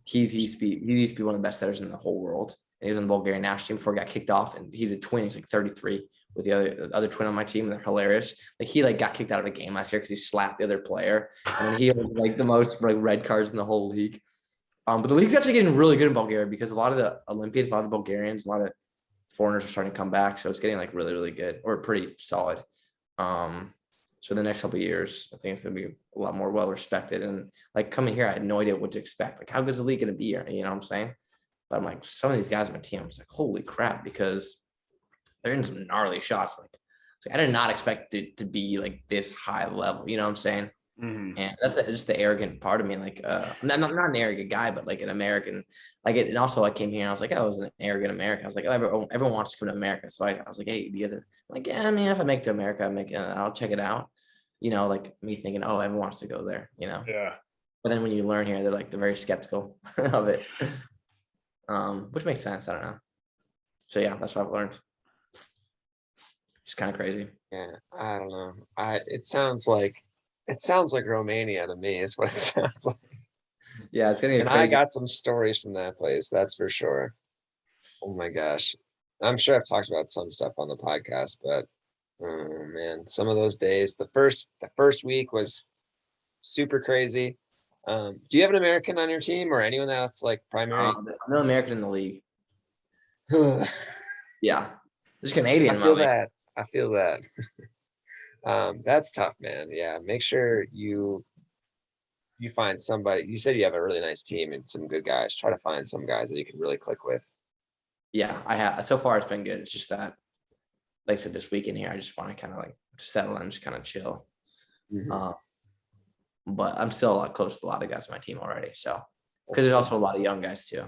he used to be one of the best setters in the whole world. And he was on the Bulgarian national team before he got kicked off. And he's a twin. He's like 33 with the other twin on my team. And they're hilarious. Like he like got kicked out of a game last year because he slapped the other player. And then he had like the most like red cards in the whole league. But the league's actually getting really good in Bulgaria because a lot of the Olympians, a lot of Bulgarians, a lot of foreigners are starting to come back. So it's getting like really, really good or pretty solid. So the next couple of years, I think it's going to be a lot more well respected. And like coming here, I had no idea what to expect. Like how good is the league going to be here? You know what I'm saying? But I'm like, some of these guys on my team, I was like, holy crap, because they're in some gnarly shots. Like, so I did not expect it to be like this high level. You know what I'm saying? Mm-hmm. And that's just the arrogant part of me. Like, I'm not an arrogant guy, but like an American. Like, and also I came here and I was like, I was an arrogant American. I was like, oh, everyone wants to come to America. So I was like, hey, do you guys are like, yeah, I mean, if I make it to America, I'll check it out. You know, like me thinking, oh, everyone wants to go there. You know? Yeah. But then when you learn here, they're very skeptical of it, which makes sense. I don't know. So yeah, that's what I've learned. It's kind of crazy. Yeah, I don't know. It sounds like Romania to me is what it sounds like. Yeah, it's gonna get And crazy. I got some stories from that place, that's for sure. Oh my gosh. I'm sure I've talked about some stuff on the podcast, but oh man, some of those days, the first week was super crazy. Do you have an American on your team or anyone that's like primary? I'm the American in the league. I Yeah, there's Canadian. feel that. I feel that. That's tough, man. Yeah, make sure you find somebody. You said you have a really nice team and some good guys. Try to find some guys that you can really click with. Yeah, I have. So far, it's been good. It's just that, like I said, this weekend here, I just want to kind of like settle and just kind of chill. Mhm. But I'm still a lot close to a lot of guys on my team already. So, because there's also a lot of young guys too,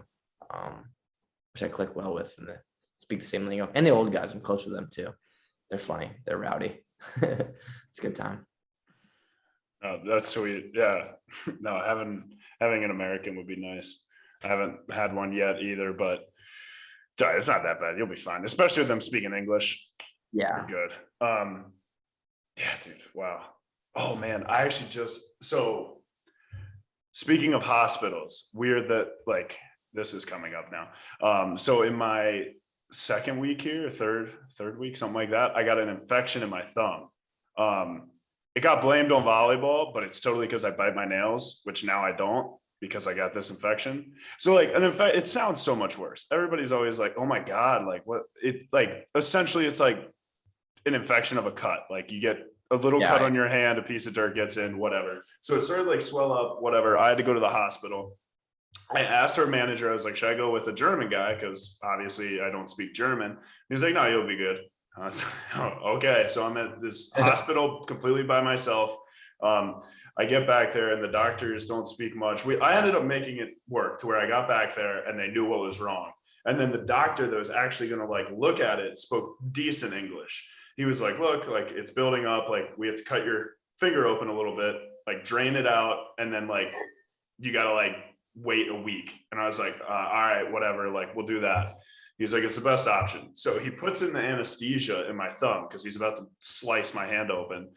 which I click well with and they speak the same lingo. And the old guys, I'm close with them too. They're funny. They're rowdy. It's a good time. Oh, that's sweet. Yeah. No, having an American would be nice. I haven't had one yet either, but it's not that bad. You'll be fine, especially with them speaking English. Yeah. You're good. Yeah, dude. Wow. Oh man, I actually so speaking of hospitals, weird that like this is coming up now. So in my second week here, third week, something like that, I got an infection in my thumb. It got blamed on volleyball, but it's totally because I bite my nails, which now I don't because I got this infection. So like it sounds so much worse. Everybody's always like, oh my God, like what it like essentially it's like an infection of a cut. Like you get a little cut on your hand, a piece of dirt gets in, whatever. So it started like swell up, whatever. I had to go to the hospital. I asked our manager, I was like, should I go with a German guy? Because obviously I don't speak German. He's like, no, you'll be good. I was like, oh, okay. So I'm at this hospital completely by myself. I get back there and the doctors don't speak much. I ended up making it work to where I got back there and they knew what was wrong. And then the doctor that was actually going to like look at it spoke decent English. He was like, look, like it's building up. Like we have to cut your finger open a little bit, like drain it out. And then like, you got to like wait a week. And I was like, all right, whatever. Like we'll do that. He's like, it's the best option. So he puts in the anesthesia in my thumb because he's about to slice my hand open.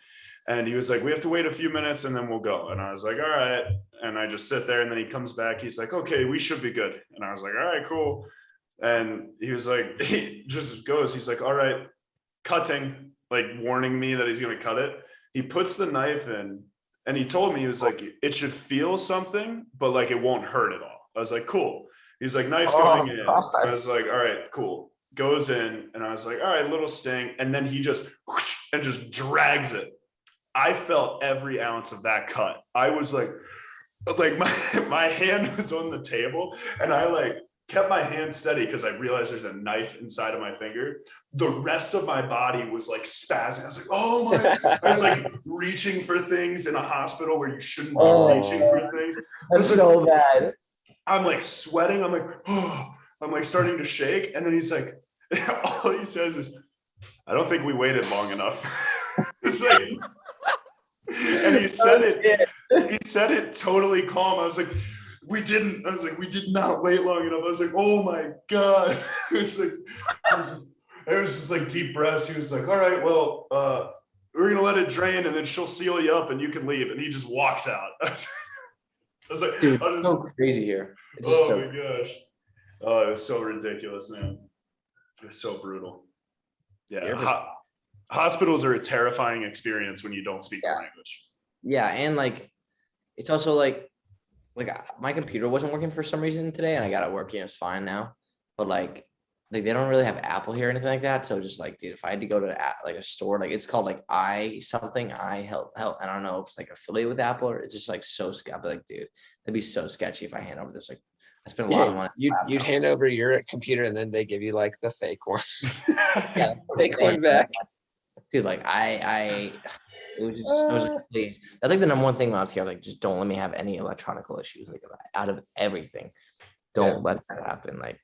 And he was like, we have to wait a few minutes and then we'll go. And I was like, all right. And I just sit there and then he comes back. He's like, okay, we should be good. And I was like, all right, cool. And he was like, he just goes, he's like, all right, cutting, like warning me that he's going to cut it. He puts the knife in and he told me, he was like, it should feel something, but like it won't hurt at all. I was like, cool. He's like, knife's going in. I was like, all right, cool. Goes in. And I was like, all right, little sting. And then he just whoosh, and just drags it. I felt every ounce of that cut. I was like my hand was on the table and I like kept my hand steady because I realized there's a knife inside of my finger. The rest of my body was like spazzing. I was like, oh my, I was like reaching for things in a hospital where you shouldn't be reaching for things. That's so bad. I'm like sweating. I'm like, oh, I'm like starting to shake. And then he's like, all he says is, I don't think we waited long enough. It's like, and he said it totally calm. I was like, we did not wait long enough. I was like, oh my God. It's like, it was just like deep breaths. He was like, all right, well, we're going to let it drain and then she'll seal you up and you can leave. And he just walks out. I was like, dude, it's so crazy here. It's oh my gosh. Oh, it was so ridiculous, man. It was so brutal. Yeah. Hospitals are a terrifying experience when you don't speak the language. Yeah. And like, it's also like my computer wasn't working for some reason today and I got it working. It's fine now. But like they don't really have Apple here or anything like that. So just like, dude, if I had to go to like a store, like it's called like I help. I don't know if it's like affiliated with Apple or it's just like so sketchy. Like, dude, that'd be so sketchy if I hand over this like I spent a lot of money. You'd hand over your computer and then they give you like the fake one. Yeah, Fake one back. Dude, like it was that's like the number one thing when I was here. Like, just don't let me have any electronical issues. Like, out of everything, don't let that happen. Like,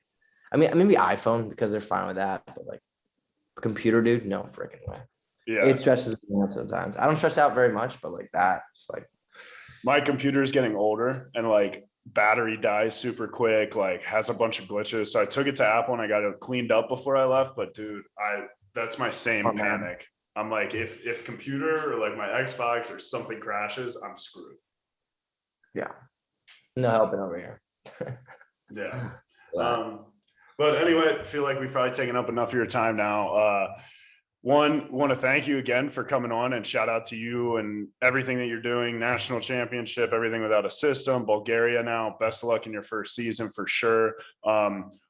I mean, maybe iPhone because they're fine with that, but like computer, dude, no freaking way. Yeah. It stresses me out sometimes. I don't stress out very much, but like that, it's like My computer is getting older and like battery dies super quick, like has a bunch of glitches. So I took it to Apple and I got it cleaned up before I left. But dude, that's my same panic. I'm like, if computer or like my Xbox or something crashes, I'm screwed. yeah, no helping over here. Yeah. But anyway, I feel like we've probably taken up enough of your time now. Want to thank you again for coming on, and shout out to you and everything that you're doing. National championship, everything without a system, Bulgaria now. Best of luck in your first season for sure.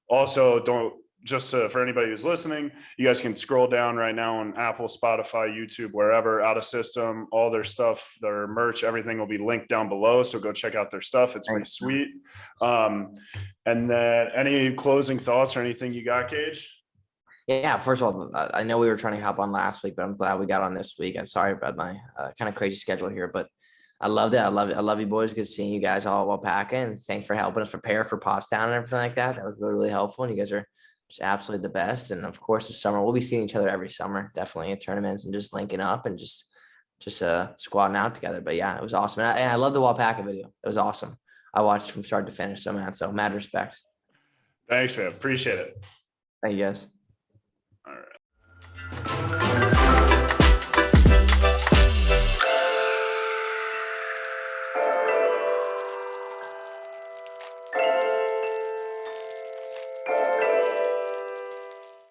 Also, for anybody who's listening, you guys can scroll down right now on Apple, Spotify, YouTube, wherever. Out of System, all their stuff, their merch, everything will be linked down below. So go check out their stuff. It's pretty sweet. And then any closing thoughts or anything you got, Gage? Yeah, first of all, I know we were trying to hop on last week, but I'm glad we got on this week. I'm sorry about my kind of crazy schedule here, but I loved it. I love it. I love you boys. Good seeing you guys all while packing. And thanks for helping us prepare for Pottstown and everything like that. That was really, really helpful. And you guys are just absolutely the best. And of course, this summer we'll be seeing each other every summer, definitely at tournaments and just linking up and just squatting out together. But yeah, it was awesome. And I love the while packing video. It was awesome. I watched from start to finish. So mad respect. Thanks, man. Appreciate it. Thank you guys. All right.